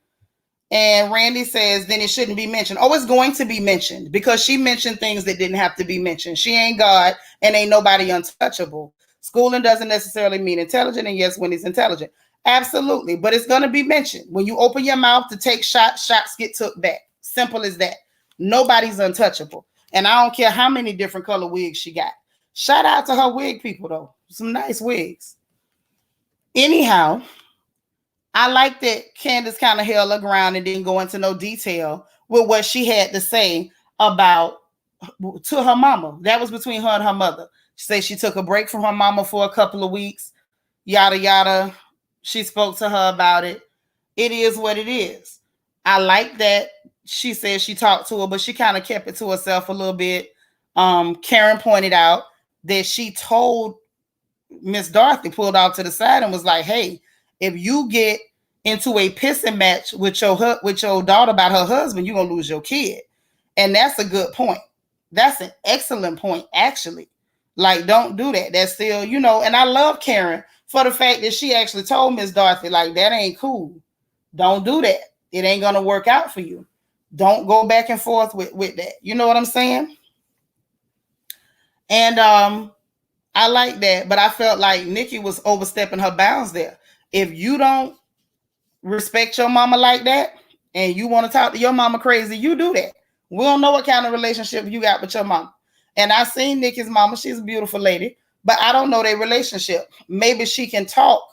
And Randy says, then it shouldn't be mentioned. Oh, it's going to be mentioned, because she mentioned things that didn't have to be mentioned. She ain't God and ain't nobody untouchable. Schooling doesn't necessarily mean intelligent. And yes, when he's intelligent. Absolutely. But it's going to be mentioned. When you open your mouth to take shots get took back. Simple as that. Nobody's untouchable. And I don't care how many different color wigs she got. Shout out to her wig people, though. Some nice wigs. Anyhow, I like that Candace kind of held her ground and didn't go into no detail with what she had to say about to her mama. That was between her and her mother. She said she took a break from her mama for a couple of weeks. Yada, yada. She spoke to her about it. It is what it is. I like that she said she talked to her, but she kind of kept it to herself a little bit. Karen pointed out that she told Miss Dorothy, pulled out to the side and was like, "Hey, if you get into a pissing match with your daughter about her husband, you're gonna lose your kid." And that's a good point. That's an excellent point, actually. Like, don't do that. That's still, and I love Karen for the fact that she actually told Miss Dorothy, like, that ain't cool. Don't do that. It ain't gonna work out for you. Don't go back and forth with that. You know what I'm saying? And I like that, but I felt like Nicki was overstepping her bounds there. If you don't respect your mama like that and you want to talk to your mama crazy, you do that. We don't know what kind of relationship you got with your mama. And I seen Nicki's mama. She's a beautiful lady, but I don't know their relationship. Maybe she can talk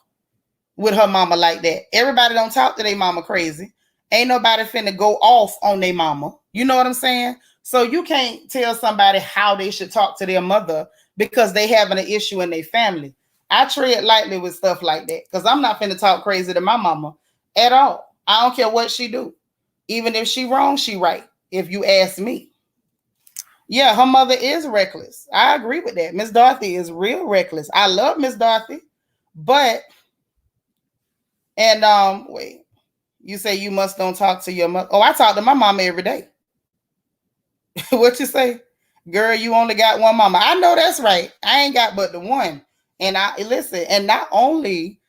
with her mama like that. Everybody don't talk to their mama crazy. Ain't nobody finna go off on their mama. You know what I'm saying? So you can't tell somebody how they should talk to their mother because they having an issue in their family. I tread lightly with stuff like that because I'm not finna talk crazy to my mama at all. I don't care what she do. Even if she wrong, she right. If you ask me. Yeah, her mother is reckless. I agree with that. Miss Dorothy is real reckless. I love Miss Dorothy, but wait, you say you must don't talk to your mother. Oh, I talk to my mama every day. What you say? Girl, you only got one mama. I know that's right. I ain't got but the one. And I listen, and not only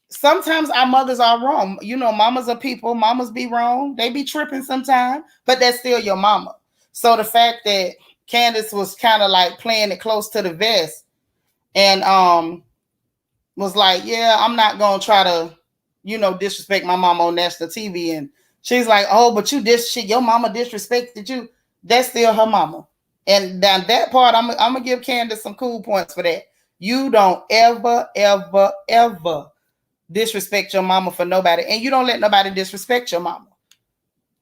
sometimes our mothers are wrong. Mamas are people. Mamas be wrong. They be tripping sometimes, but that's still your mama. So the fact that Candace was kind of like playing it close to the vest and was like, yeah, I'm not gonna try to, disrespect my mama on national TV. And she's like, oh, but your mama disrespected you. That's still her mama. And down that part, I'm gonna give Candace some cool points for that. You don't ever, ever, ever disrespect your mama for nobody, and you don't let nobody disrespect your mama.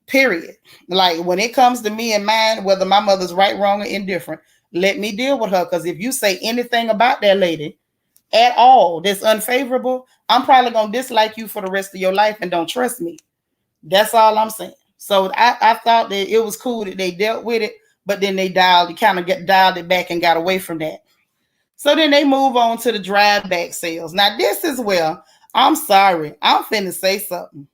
Period. Like when it comes to me and mine, whether my mother's right, wrong, or indifferent, let me deal with her. Because if you say anything about that lady at all that's unfavorable, I'm probably gonna dislike you for the rest of your life and don't trust me. That's all I'm saying. So I thought that it was cool that they dealt with it, but then they dialed it back and got away from that. So then they move on to the drive back sales. Now this is where I'm sorry, I'm finna say something.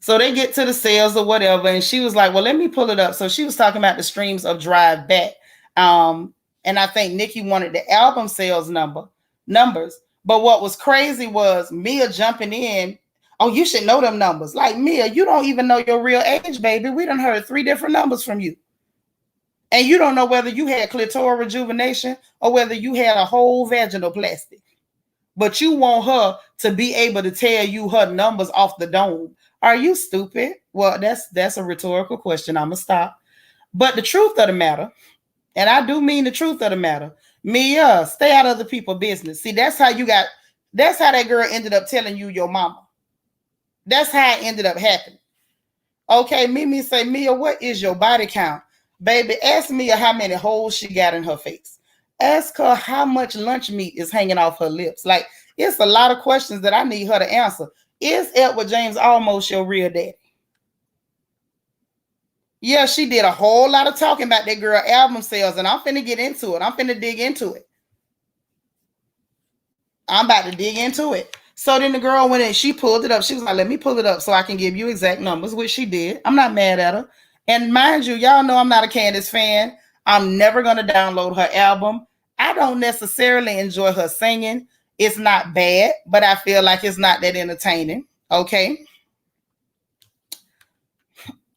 So they get to the sales or whatever, and she was like, well, let me pull it up. So she was talking about the streams of drive back. And I think Nicki wanted the album sales numbers. But what was crazy was Mia jumping in. Oh, you should know them numbers. Like, Mia, you don't even know your real age, baby. We done heard 3 different numbers from you. And you don't know whether you had clitoral rejuvenation or whether you had a whole vaginoplasty. But you want her to be able to tell you her numbers off the dome. Are you stupid? Well, that's a rhetorical question. I'm going to stop. But the truth of the matter, and I do mean the truth of the matter, Mia, stay out of other people's business. See, that's how that girl ended up telling you your mama. That's how it ended up happening. Okay, Mimi say, Mia, what is your body count? Baby, ask Mia how many holes she got in her face. Ask her how much lunch meat is hanging off her lips. Like, it's a lot of questions that I need her to answer. Is Edward James almost your real daddy? Yeah, she did a whole lot of talking about that girl album sales, and I'm finna get into it. I'm finna dig into it. I'm about to dig into it. So then the girl went in, she pulled it up. She was like, let me pull it up so I can give you exact numbers, which she did. I'm not mad at her. And mind you, y'all know I'm not a Candace fan. I'm never going to download her album. I don't necessarily enjoy her singing. It's not bad, but I feel like it's not that entertaining. Okay.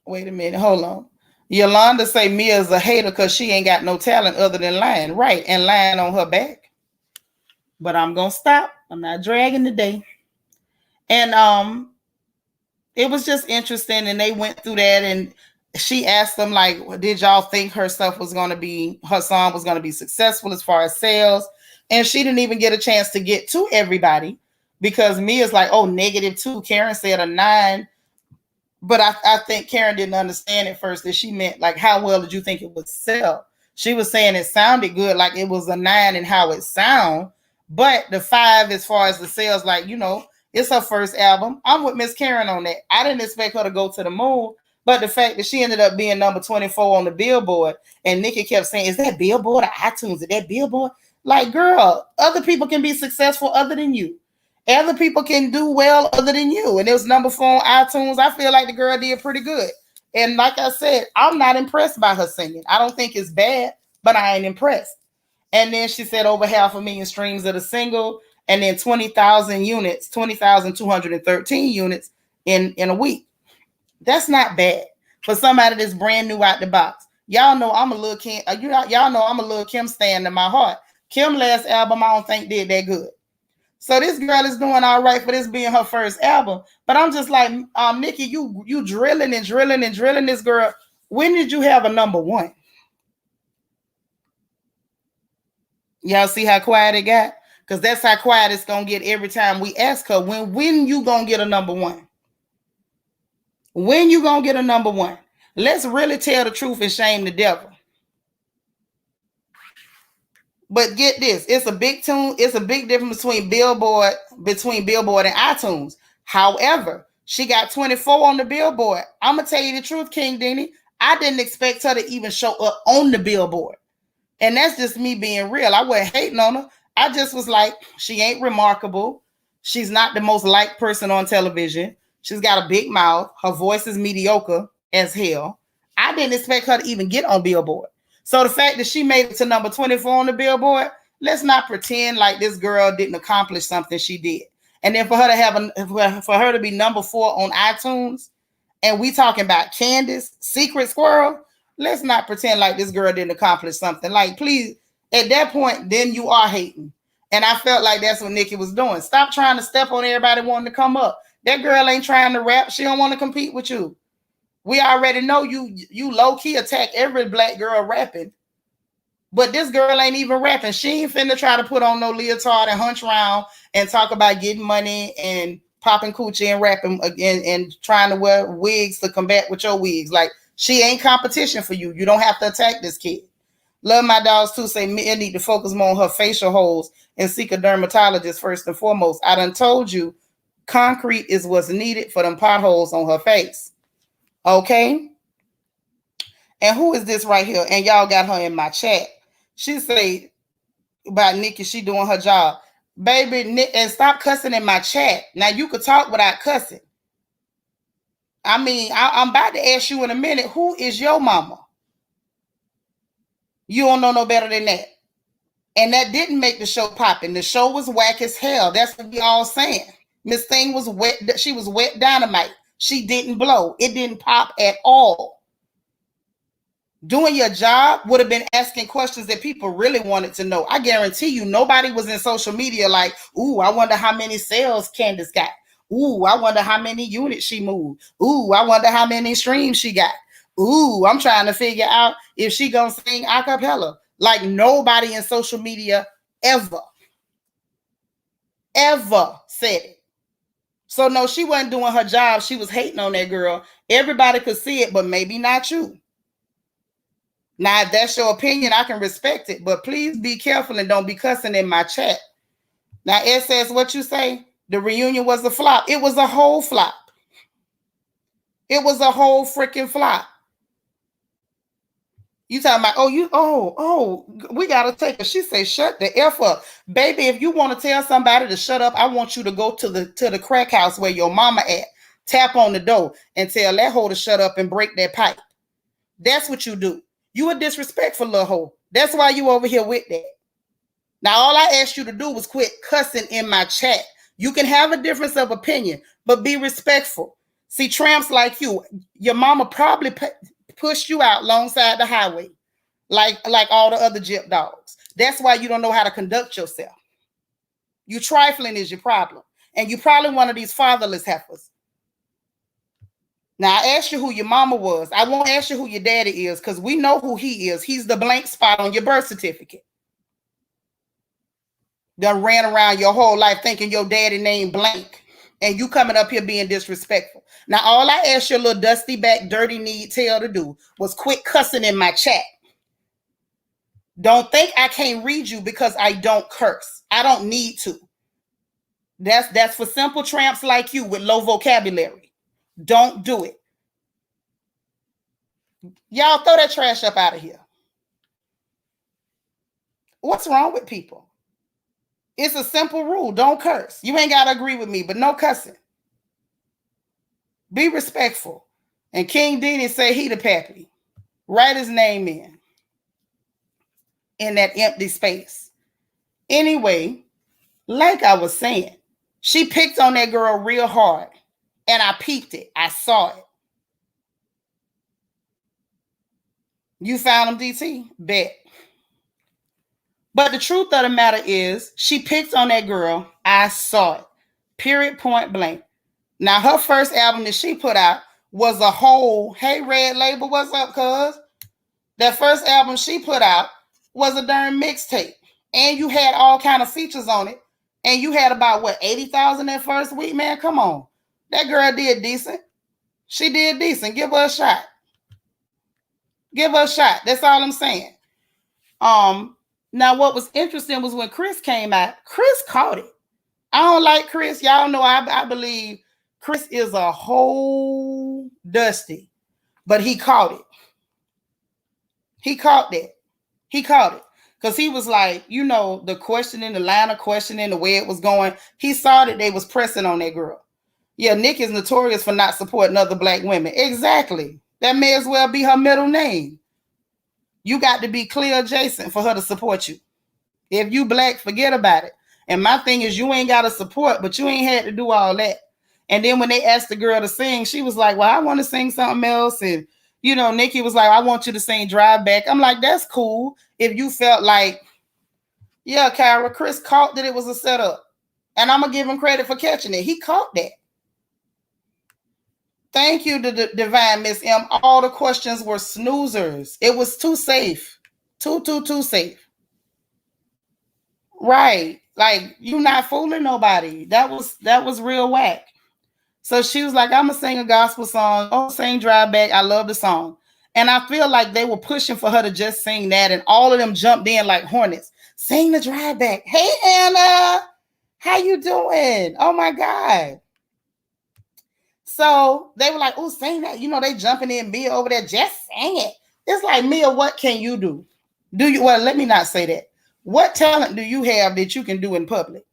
Wait a minute. Hold on. Yolanda say Mia's a hater because she ain't got no talent other than lying. Right. And lying on her back. But I'm going to stop. I'm not dragging today. And it was just interesting. And they went through that. And she asked them, like, did y'all think her song was going to be successful as far as sales? And she didn't even get a chance to get to everybody because Mia's like, oh, -2. Karen said a 9. But I think Karen didn't understand at first that she meant, like, how well did you think it would sell? She was saying it sounded good, like it was a 9 in how it sound. But the 5, as far as the sales, like, it's her first album. I'm with Miss Karen on that. I didn't expect her to go to the moon, but the fact that she ended up being number 24 on the Billboard, and Nicki kept saying, is that Billboard or iTunes? Is that Billboard? Like, girl, other people can be successful other than you. Other people can do well other than you. And it was number 4 on iTunes. I feel like the girl did pretty good. And like I said, I'm not impressed by her singing. I don't think it's bad, but I ain't impressed. And then she said over 500,000 streams of the single, and then 20,000 units, 20,213 units in a week. That's not bad for somebody that's brand new out the box. Y'all know I'm a little Kim. Y'all know I'm a little Kim stan in my heart. Kim last album I don't think did that good. So this girl is doing all right for this being her first album. But I'm just like, Nicki, you drilling and drilling and drilling this girl. When did you have a number 1? Y'all see how quiet it got? Because that's how quiet it's going to get every time we ask her, when you going to get a number 1? When you going to get a number 1? Let's really tell the truth and shame the devil. But get this, it's a big difference between Billboard and iTunes. However, she got 24 on the Billboard. I'm going to tell you the truth, King Dini. I didn't expect her to even show up on the Billboard. And that's just me being real. I wasn't hating on her. I just was like, she ain't remarkable. She's not the most liked person on television. She's got a big mouth. Her voice is mediocre as hell. I didn't expect her to even get on Billboard. So the fact that she made it to number 24 on the Billboard, let's not pretend like this girl didn't accomplish something she did. And then for her to be number 4 on iTunes, and we talking about Candace, Secret Squirrel, let's not pretend like this girl didn't accomplish something. Like, please, at that point, then you are hating. And I felt like that's what Nicki was doing. Stop trying to step on everybody wanting to come up. That girl ain't trying to rap. She don't want to compete with you. We already know you low-key attack every black girl rapping. But this girl ain't even rapping. She ain't finna try to put on no leotard and hunch around and talk about getting money and popping coochie and rapping again and trying to wear wigs to combat with your wigs. Like, she ain't competition for you. You don't have to attack this kid. Love my dogs too. Say men need to focus more on her facial holes and seek a dermatologist first and foremost. I done told you, concrete is what's needed for them potholes on her face. Okay? And who is this right here? And y'all got her in my chat. She say about Nicki, she doing her job. Baby, and stop cussing in my chat. Now, you could talk without cussing. I mean, I'm about to ask you in a minute, who is your mama? You don't know no better than that. And that didn't make the show popping. The show was whack as hell. That's what we all saying. Miss Thing was wet. She was wet dynamite. She didn't blow. It didn't pop at all. Doing your job would have been asking questions that people really wanted to know. I guarantee you nobody was in social media like, ooh, I wonder how many sales Candace got. Ooh, I wonder how many units she moved. Ooh, I wonder how many streams she got. Ooh, I'm trying to figure out if she gonna sing a cappella. Like, nobody in social media ever said it. So no, she wasn't doing her job. She was hating on that girl. Everybody could see it, but maybe not you. Now, if that's your opinion, I can respect it, but please be careful and don't be cussing in my chat. Now, it says what you say. The reunion was a flop. It was a whole flop. It was a whole freaking flop. You talking about, we got to take her. She say, shut the F up. Baby, if you want to tell somebody to shut up, I want you to go to the crack house where your mama at. Tap on the door and tell that hoe to shut up and break that pipe. That's what you do. You a disrespectful little hoe. That's why you over here with that. Now, all I asked you to do was quit cussing in my chat. You can have a difference of opinion, but be respectful. See, tramps like you, your mama probably pushed you out alongside the highway, like all the other gyp dogs. That's why you don't know how to conduct yourself. You trifling is your problem. And you probably one of these fatherless heifers. Now, I asked you who your mama was. I won't ask you who your daddy is because we know who he is. He's the blank spot on your birth certificate. Done ran around your whole life thinking your daddy named blank. And you coming up here being disrespectful. Now, all I asked your little dusty back, dirty knee tail to do was quit cussing in my chat. Don't think I can't read you because I don't curse. I don't need to. That's for simple tramps like you with low vocabulary. Don't do it. Y'all throw that trash up out of here. What's wrong with people? It's a simple rule. Don't curse. You ain't got to agree with me, but no cussing. Be respectful. And King Diddy say he the pappy. Write his name in that empty space. Anyway, like I was saying, she picked on that girl real hard. And I peeped it. I saw it. You found him, DT? Bet. But the truth of the matter is, she picked on that girl. I saw it. Period, point blank. Now, her first album that she put out was a whole, hey, Red Label, what's up, cuz? That first album she put out was a darn mixtape. And you had all kind of features on it. And you had about, what, 80,000 that first week, man? Come on. That girl did decent. She did decent. Give her a shot. Give her a shot. That's all I'm saying. Now, what was interesting was when Chris came out, Chris caught it. I don't like Chris. Y'all know I believe Chris is a whole dusty, but he caught it. He caught that. He caught it. Because he was like, you know, the questioning, the line of questioning, the way it was going. He saw that they was pressing on that girl. Yeah, Nick is notorious for not supporting other black women. Exactly. That may as well be her middle name. You got to be clear adjacent for her to support you. If you black, forget about it. And my thing is, you ain't got to support, but you ain't had to do all that. And then when they asked the girl to sing, she was like, well, I want to sing something else. And, you know, Nicki was like, I want you to sing Drive Back. I'm like, that's cool. If you felt like, yeah, Kyra, Chris caught that it was a setup. And I'm going to give him credit for catching it. He caught that. Thank you, Divine Miss M. All the questions were snoozers. It was too safe. Too safe. Right. Like, you not fooling nobody. That was real whack. So she was like, I'm going to sing a gospel song. Oh, sing Drive Back. I love the song. And I feel like they were pushing for her to just sing that. And all of them jumped in like hornets. Sing the Drive Back. Hey, Anna. How you doing? Oh, my God. So they were like, oh, sing that. You know, they jumping in, Mia over there, just sing it. It's like, Mia, what can you do? Well, let me not say that. What talent do you have that you can do in public?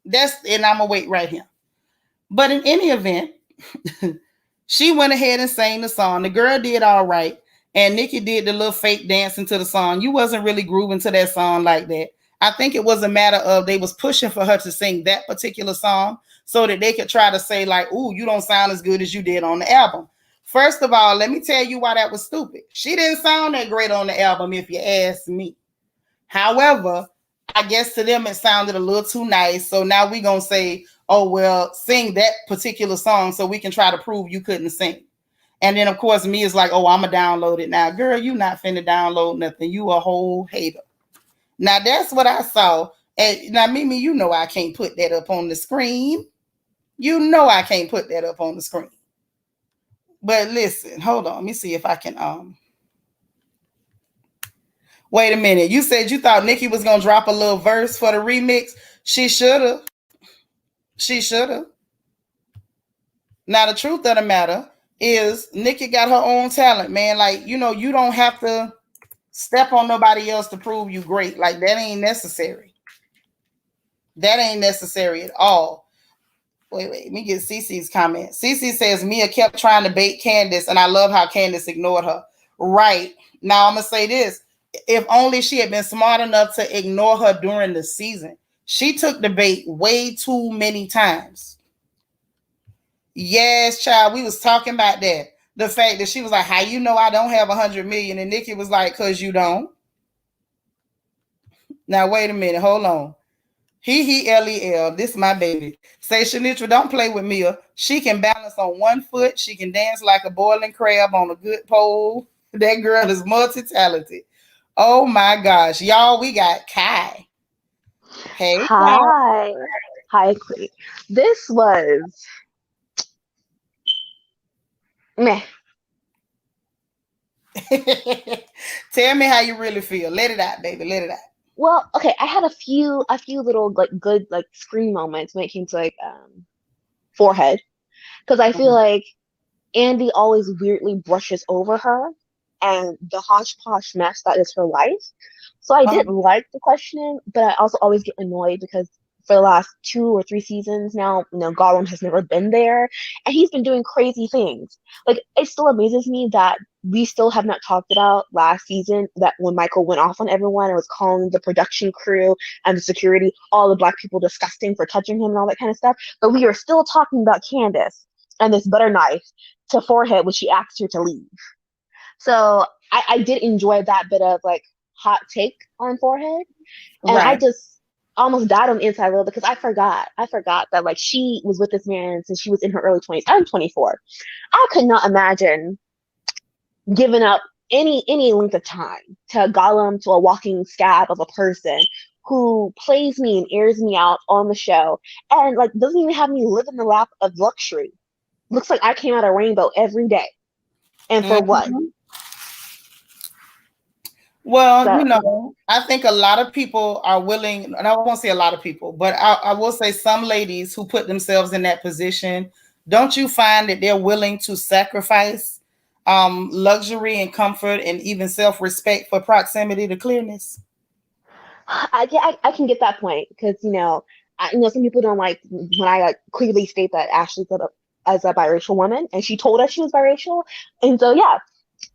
And I'm going to wait right here. But in any event, she went ahead and sang the song. The girl did all right. And Nicki did the little fake dancing to the song. You wasn't really grooving to that song like that. I think it was a matter of they was pushing for her to sing that particular song so that they could try to say like, ooh, you don't sound as good as you did on the album. First of all, let me tell you why that was stupid. She didn't sound that great on the album, if you ask me. However, I guess to them it sounded a little too nice. So now we're going to say, oh, well, sing that particular song so we can try to prove you couldn't sing. And then, of course, me is like, oh, I'm going to download it now. Girl, you not finna download nothing. You a whole hater. Now, that's what I saw. And now, Mimi, you know I can't put that up on the screen. You know I can't put that up on the screen. But listen, hold on. Let me see if I can... Wait a minute. You said you thought Nicki was going to drop a little verse for the remix. She should have. She should have. Now, the truth of the matter is Nicki got her own talent, man. Like, you know, you don't have to step on nobody else to prove you great. Like, that ain't necessary. That ain't necessary at all. Wait, let me get Cece's comment. Cece says, Mia kept trying to bait Candace, and I love how Candace ignored her. Right. Now, I'm going to say this. If only she had been smart enough to ignore her during the season. She took the bait way too many times. Yes, child, we was talking about that. The fact that she was like, how you know I don't have 100 million? And Nicki was like, because you don't. Now, wait a minute. Hold on. LEL. This is my baby. Say, Seanitra, don't play with Mia. She can balance on one foot. She can dance like a boiling crab on a good pole. That girl is multi-talented. Oh, my gosh. Y'all, we got Kai. Hey. Hi. Hi, Queen. This was... meh. Tell me how you really feel. Let it out, baby. Let it out. Well, okay, I had a few little like good like screen moments when it came to like forehead, because I feel like Andy always weirdly brushes over her and the hodgepodge mess that is her life. So I didn't like the questioning, but I also always get annoyed because for the last 2 or 3 seasons now, Gollum has never been there, and he's been doing crazy things. Like, it still amazes me that we still have not talked about last season, that when Michael went off on everyone and was calling the production crew and the security, all the black people disgusting for touching him and all that kind of stuff. But we are still talking about Candace and this butter knife to forehead when she asked her to leave. So I did enjoy that bit of like hot take on forehead. And I Right. just almost died on the inside a little because I forgot. I forgot that like she was with this man since she was in her early 20s. I'm 24. I could not imagine giving up any length of time to Gollum, to a walking scab of a person who plays me and airs me out on the show and like doesn't even have me live in the lap of luxury. Looks like I came out a rainbow every day. And for what? Mhm. Well, So I think a lot of people are willing, and I won't say a lot of people, but I will say some ladies who put themselves in that position. Don't you find that they're willing to sacrifice luxury and comfort and even self respect for proximity to clearness? I can get that point because some people don't like when I like clearly state that Ashley's as a biracial woman, and she told us she was biracial, and so yeah,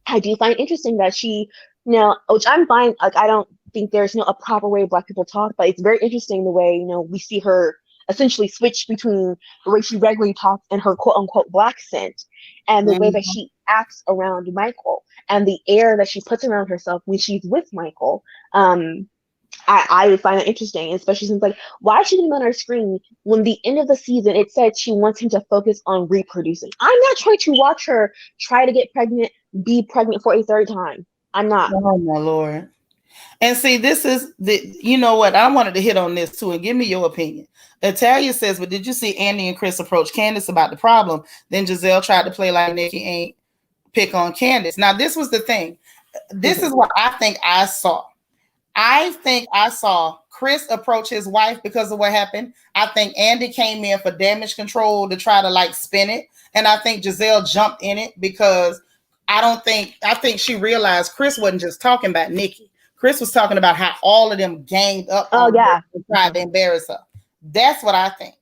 I do find it interesting that she, which I'm fine. Like I don't think there's a proper way Black people talk, but it's very interesting the way we see her essentially switch between the way she regularly talks and her quote unquote Black scent, and the way that Mhm. she acts around Michael and the air that she puts around herself when she's with Michael. I find that interesting, especially since like why is she gonna be on our screen when the end of the season it said she wants him to focus on reproducing? I'm not trying to watch her try to get pregnant, be pregnant for a third time. I'm not. Oh my Lord. And see, this is you know what? I wanted to hit on this too and give me your opinion. Italia says, but did you see Andy and Chris approach Candace about the problem? Then Giselle tried to play like Nicki ain't pick on Candace. Now, this was the thing. This is what I think I saw. I think I saw Chris approach his wife because of what happened. I think Andy came in for damage control to try to like spin it. And I think Giselle jumped in it because I think she realized Chris wasn't just talking about Nikki. Chris was talking about how all of them ganged up Oh on her yeah. and tried to embarrass her. That's what I think.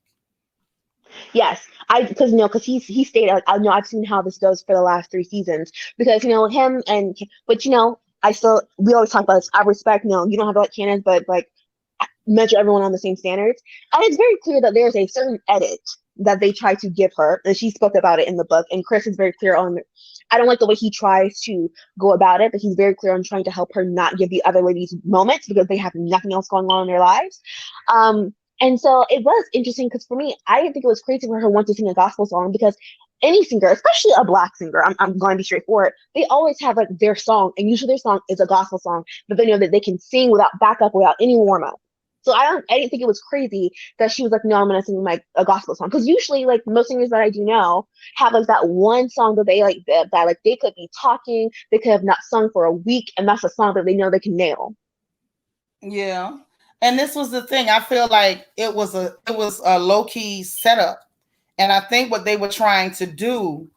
Yes, I because he stated like I know I've seen how this goes for the last 3 seasons because him and but I still we always talk about this. I respect you don't have to like canons, but like measure everyone on the same standards. And it's very clear that there's a certain edit that they try to give her, and she spoke about it in the book. And Chris is very clear on. I don't like the way he tries to go about it, but he's very clear on trying to help her not give the other ladies moments because they have nothing else going on in their lives. And so it was interesting because for me, I didn't think it was crazy for her want to sing a gospel song because any singer, especially a Black singer, I'm going to be straightforward, they always have like their song, and usually their song is a gospel song that they know that they can sing without backup, without any warm up. So I didn't think it was crazy that she was like, no, I'm gonna sing like a gospel song. Because usually, like most singers that I do know have like that one song that they like that like they could be talking, they could have not sung for a week, and that's a song that they know they can nail. Yeah. And this was the thing. I feel like it was a low key setup. And I think what they were trying to do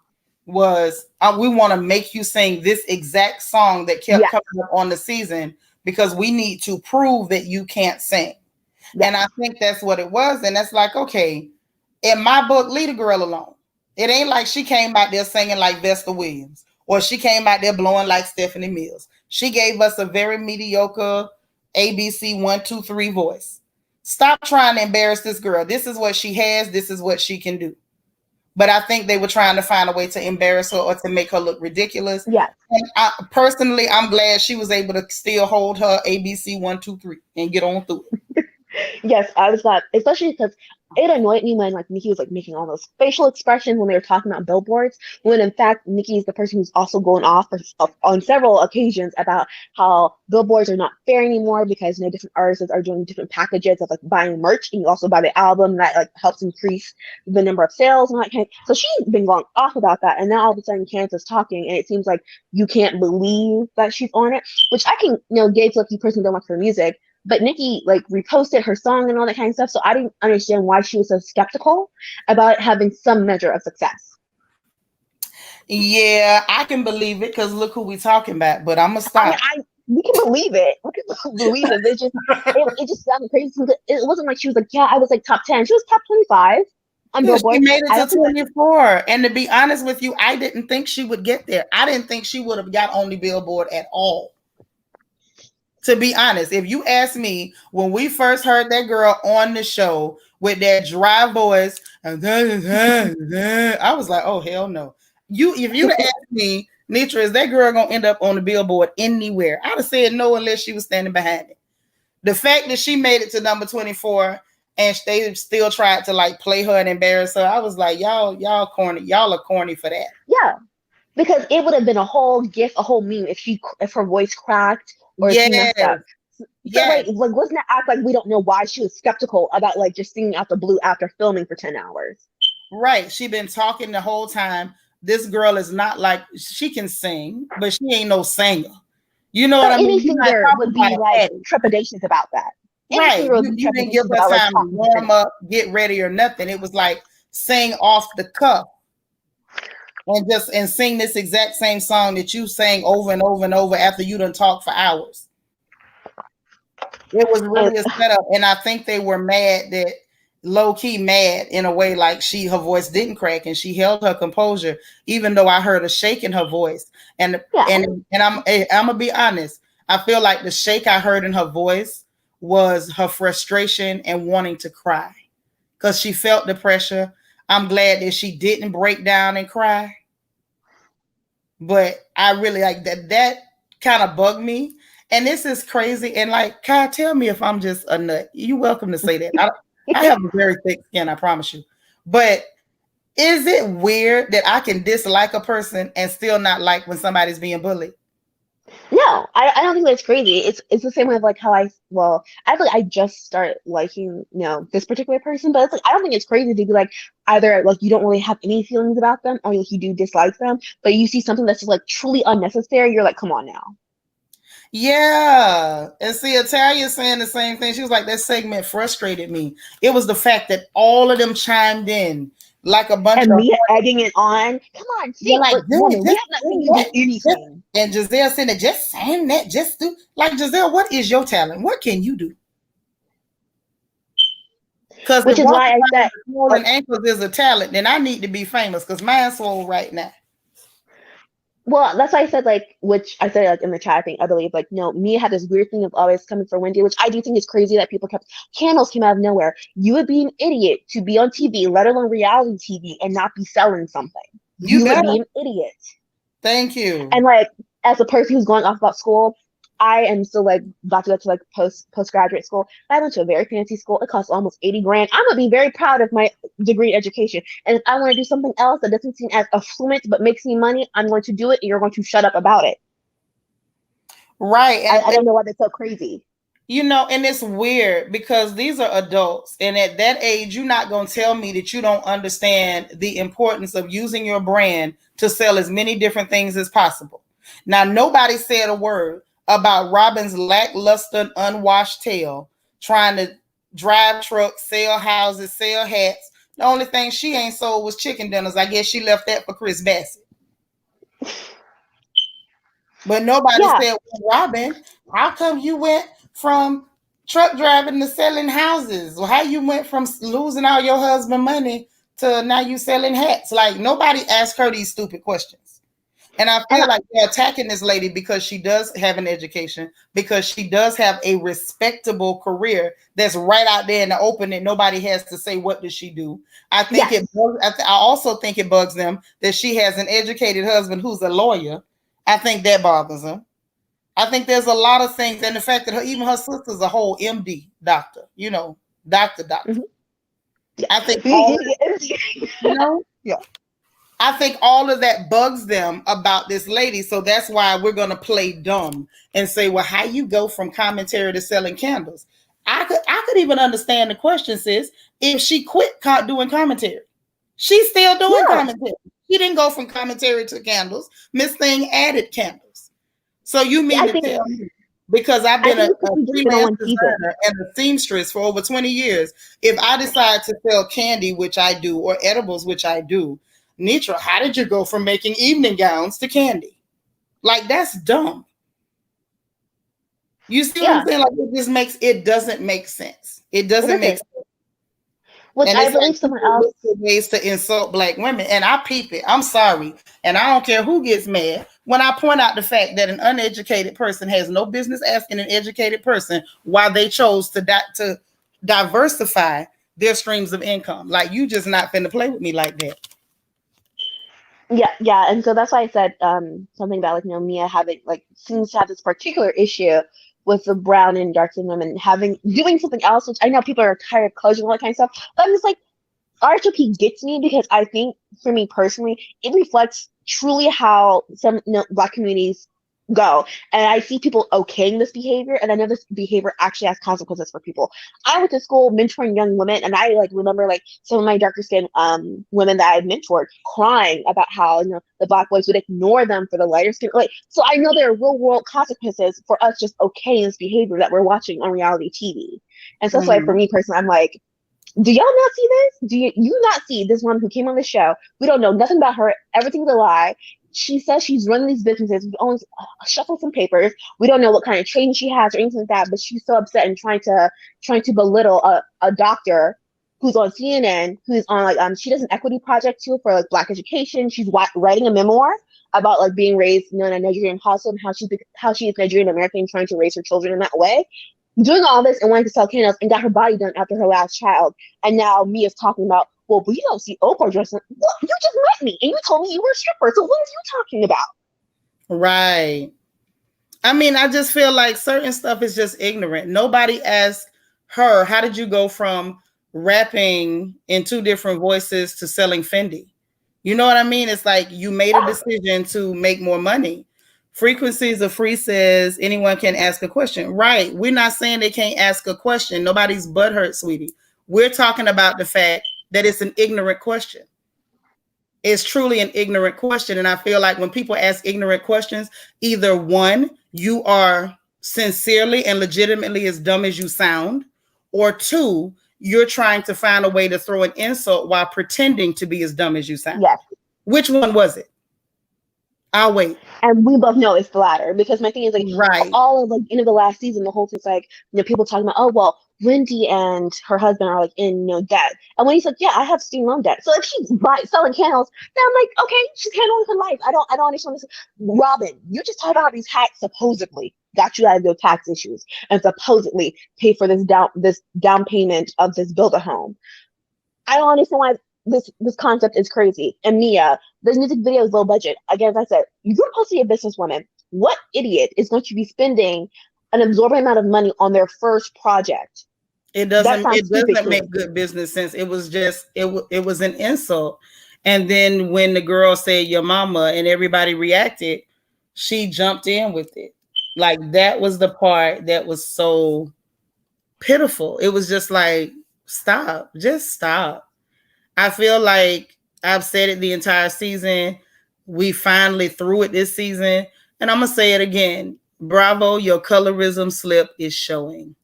was we want to make you sing this exact song that kept Yes, coming up on the season because we need to prove that you can't sing. And I yes, think that's what it was. And that's like, okay, in my book, leave the girl alone. It ain't like she came out there singing like Vesta Williams or she came out there blowing like Stephanie Mills. She gave us a very mediocre ABC 1, 2, 3 voice. Stop trying to embarrass this girl. This is what she has. This is what she can do. But I think they were trying to find a way to embarrass her or to make her look ridiculous. yes. And personally, I'm glad she was able to still hold her ABC 1, 2, 3 and get on through it. Yes, I was glad, especially because it annoyed me when like Nicki was like making all those facial expressions when they were talking about billboards, when in fact Nicki is the person who's also going off on several occasions about how billboards are not fair anymore because different artists are doing different packages of like buying merch, and you also buy the album that like helps increase the number of sales and that kind of, so she's been going off about that, and now all of a sudden Candace is talking and it seems like you can't believe that she's on it, which I can gauge like you personally don't like her music. But Nicki like reposted her song and all that kind of stuff, so I didn't understand why she was so skeptical about it having some measure of success. Yeah, I can believe it because look who we talking about. But I'm gonna stop. We can believe it. We can believe it. It just sounded crazy. It wasn't like she was like, yeah, I was like top 10. She was top 25 on Yeah, Billboard. she made it to 24. And to be honest with you, I didn't think she would get there. I didn't think she would have got on the Billboard at all. To be honest, if you ask me, when we first heard that girl on the show with that dry voice, I was like, oh hell no. If you'd asked me, Nitra, is that girl gonna end up on the Billboard anywhere? I'd have said no unless she was standing behind it. The fact that she made it to number 24 and they still tried to like play her and embarrass her, I was like, y'all corny, y'all are corny for that. Yeah, because it would have been a whole gif, a whole meme if her voice cracked or if she messed up. So like let's not act like we don't know why she was skeptical about like just singing out the blue after filming for 10 hours. Right. She been talking the whole time. This girl is not like, she can sing, but she ain't no singer. You know what I mean? Any singer would be like trepidatious about that. Right. You didn't give her time to warm up, get ready or nothing. It was like sing off the cuff. And sing this exact same song that you sang over and over and over after you done talk for hours. It was really a setup, and I think they were mad, that low key mad in a way, like her voice didn't crack and she held her composure, even though I heard a shake in her voice. And I'm gonna be honest, I feel like the shake I heard in her voice was her frustration and wanting to cry because she felt the pressure. I'm glad that she didn't break down and cry. But I really like that kind of bugged me. And this is crazy. And like, Kai, tell me if I'm just a nut. You're welcome to say that. I have a very thick skin, I promise you. But is it weird that I can dislike a person and still not like when somebody's being bullied? No, I don't think that's crazy. It's the same way of like how I feel like I just start liking this particular person, but it's like I don't think it's crazy to be like either like you don't really have any feelings about them or like you do dislike them, but you see something that's just like truly unnecessary, you're like, come on now. Yeah. And see, Italia saying the same thing. She was like, that segment frustrated me. It was the fact that all of them chimed in like a bunch of me egging it on. Come on, see, like, woman, we have not seen you do anything. And Giselle saying that, just saying that, just do. Like, Giselle, what is your talent? What can you do? Because which is why I said swollen ankles is a talent, then I need to be famous because mine's swole right now. Well, that's why I said, like, which I said, like, in the chat, I think, I believe, like, Mia had this weird thing of always coming for Wendy, which I do think is crazy that people candles came out of nowhere. You would be an idiot to be on TV, let alone reality TV, and not be selling something. You would be an idiot. Thank you. And, like, as a person who's going off about school, I am still like about to go to like postgraduate school. I went to a very fancy school. It costs almost $80,000. I'm gonna be very proud of my degree in education. And if I want to do something else that doesn't seem as affluent but makes me money, I'm going to do it, and you're going to shut up about it. Right. And I don't know why they're so crazy. And it's weird because these are adults, and at that age, you're not going to tell me that you don't understand the importance of using your brand to sell as many different things as possible. Now, nobody said a word about Robin's lackluster, unwashed tail, trying to drive trucks, sell houses, sell hats. The only thing she ain't sold was chicken dinners. I guess she left that for Chris Bassett. But nobody said, well, Robin, how come you went from truck driving to selling houses? Well, how you went from losing all your husband money to now you selling hats? Like, nobody asked her these stupid questions. And I feel like they're attacking this lady because she does have an education, because she does have a respectable career that's right out there in the open that nobody has to say, what does she do? I think I also think it bugs them that she has an educated husband who's a lawyer. I think that bothers them. I think there's a lot of things. And the fact that even her sister's a whole MD doctor, doctor. Mm-hmm. I think all Yeah. I think all of that bugs them about this lady. So that's why we're gonna play dumb and say, well, how you go from commentary to selling candles? I could even understand the question, sis, if she quit doing commentary. She's still doing Yeah. commentary. She didn't go from commentary to candles. Miss Thing added candles. So you mean I to think tell me, because I've I been think a it's because we did it for freelance one season. designer and a seamstress for over 20 years, if I decide to sell candy, which I do, or edibles, which I do, Nitra, how did you go from making evening gowns to candy? Like, that's dumb. You see what I'm Yeah, saying? Like, it doesn't make sense. It it doesn't make doesn't. sense. Which And I it's like believe someone people look else. for ways to insult black women. And I peep it. I'm sorry. And I don't care who gets mad when I point out the fact that an uneducated person has no business asking an educated person why they chose to diversify their streams of income. Like, you just not finna play with me like that. Yeah, yeah, and so that's why I said something about like Mia having like seems to have this particular issue with the brown and dark skinned women having doing something else, which I know people are tired of closing all that kind of stuff. But I'm just like RHOP gets me because I think for me personally, it reflects truly how some Black communities go. And I see people okaying this behavior, and I know this behavior actually has consequences for people. I went to school mentoring young women, and I like remember like some of my darker skinned women that I mentored crying about how the Black boys would ignore them for the lighter skin. Like, so I know there are real world consequences for us just okaying this behavior that we're watching on reality TV. And so that's why for Mhm. me personally, I'm like, do y'all not see this? Do you not see this woman who came on the show? We don't know nothing about her. Everything's a lie. She says she's running these businesses. We only shuffle some papers. We don't know what kind of training she has or anything like that. But she's so upset and trying to belittle a doctor who's on CNN, who's on like she does an equity project too for like Black education. She's writing a memoir about like being raised in a Nigerian household and how she is Nigerian American trying to raise her children in that way, doing all this and wanting to sell candles and got her body done after her last child. And now Mia's talking about, well, but you don't see Oprah dressing. Well, you just met me and you told me you were a stripper. So what are you talking about? Right. I mean, I just feel like certain stuff is just ignorant. Nobody asked her, how did you go from rapping in two different voices to selling Fendi? You know what I mean? It's like you made a decision to make more money. Frequencies of Free says anyone can ask a question. Right. We're not saying they can't ask a question. Nobody's butthurt, sweetie. We're talking about the fact that it's an ignorant question. It's truly an ignorant question. And I feel like when people ask ignorant questions, either one, you are sincerely and legitimately as dumb as you sound, or two, you're trying to find a way to throw an insult while pretending to be as dumb as you sound. Yes. Which one was it? I'll wait. And we both know it's the latter because my thing is like Right. all of like end of the last season, the whole thing's like people talking about, oh well, Wendy and her husband are like in debt, and when he's like, yeah, I have student loan debt. So if she's selling candles, then I'm like, okay, she's handling her life. I don't understand this. Robin, you just talk about these hacks supposedly got you out of your tax issues and supposedly pay for this down payment of this build a home. I don't understand why this concept is crazy. And Mia, this music video is low budget. Again, as I said, you're supposed to be a businesswoman. What idiot is going to be spending an absorbent amount of money on their first project? It That doesn't sounds it stupid doesn't to me. make good business sense. It was just it was an insult. And then when the girl said your mama and everybody reacted, she jumped in with it. Like, that was the part that was so pitiful. It was just like, stop. Just stop. I feel like I've said it the entire season. We finally threw it this season. And I'm going to say it again. Bravo, your colorism slip is showing.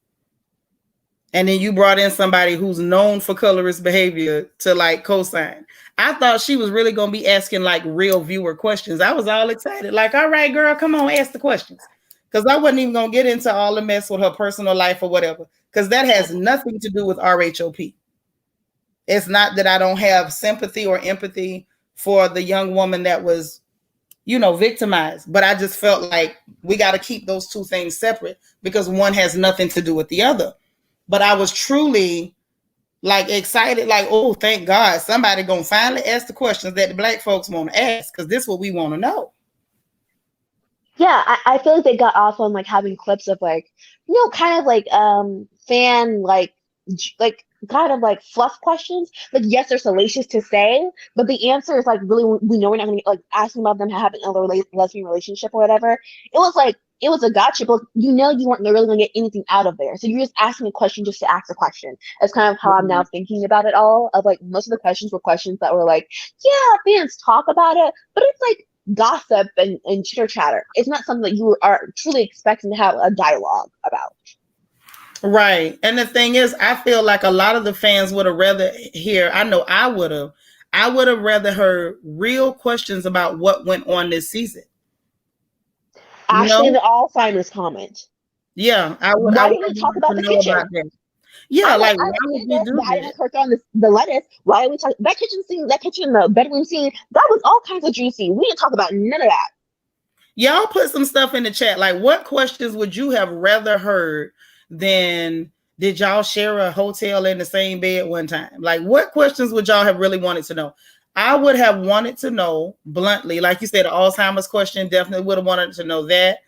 And then you brought in somebody who's known for colorist behavior to like co-sign. I thought she was really going to be asking like real viewer questions. I was all excited. Like, all right, girl, come on, ask the questions. Because I wasn't even going to get into all the mess with her personal life or whatever. Because that has nothing to do with RHOP. It's not that I don't have sympathy or empathy for the young woman that was, victimized. But I just felt like we got to keep those two things separate because one has nothing to do with the other. But I was truly like excited, like, oh, thank God, somebody gonna finally ask the questions that the Black folks want to ask, because this is what we want to know. Yeah, I feel like they got off on like having clips of like, kind of like fan like kind of like fluff questions. Like, yes, they're salacious to say, but the answer is like really, we know we're not going to like asking about them having a lesbian relationship or whatever. It was a gotcha, but you know you weren't really going to get anything out of there. So you're just asking a question just to ask a question. That's kind of how I'm now thinking about it all. Of like most of the questions were questions that were like, yeah, fans talk about it, but it's like gossip and chitter chatter. It's not something that you are truly expecting to have a dialogue about. Right. And the thing is, I feel like a lot of the fans would have rather hear, I know I would have rather heard real questions about what went on this season. Ashley in the Alzheimer's comment. Yeah, Why I would didn't we have talk wanted about to the know about kitchen? that. Yeah, I'm like, like I why would understand you this, do but I that? didn't click on the lettuce. Why are we talking that kitchen scene, that kitchen in the bedroom scene? That was all kinds of juicy. We didn't talk about none of that. Y'all put some stuff in the chat. Like, what questions would you have rather heard than did y'all share a hotel in the same bed one time? Like, what questions would y'all have really wanted to know? I would have wanted to know bluntly, like you said, the Alzheimer's question, definitely would have wanted to know that.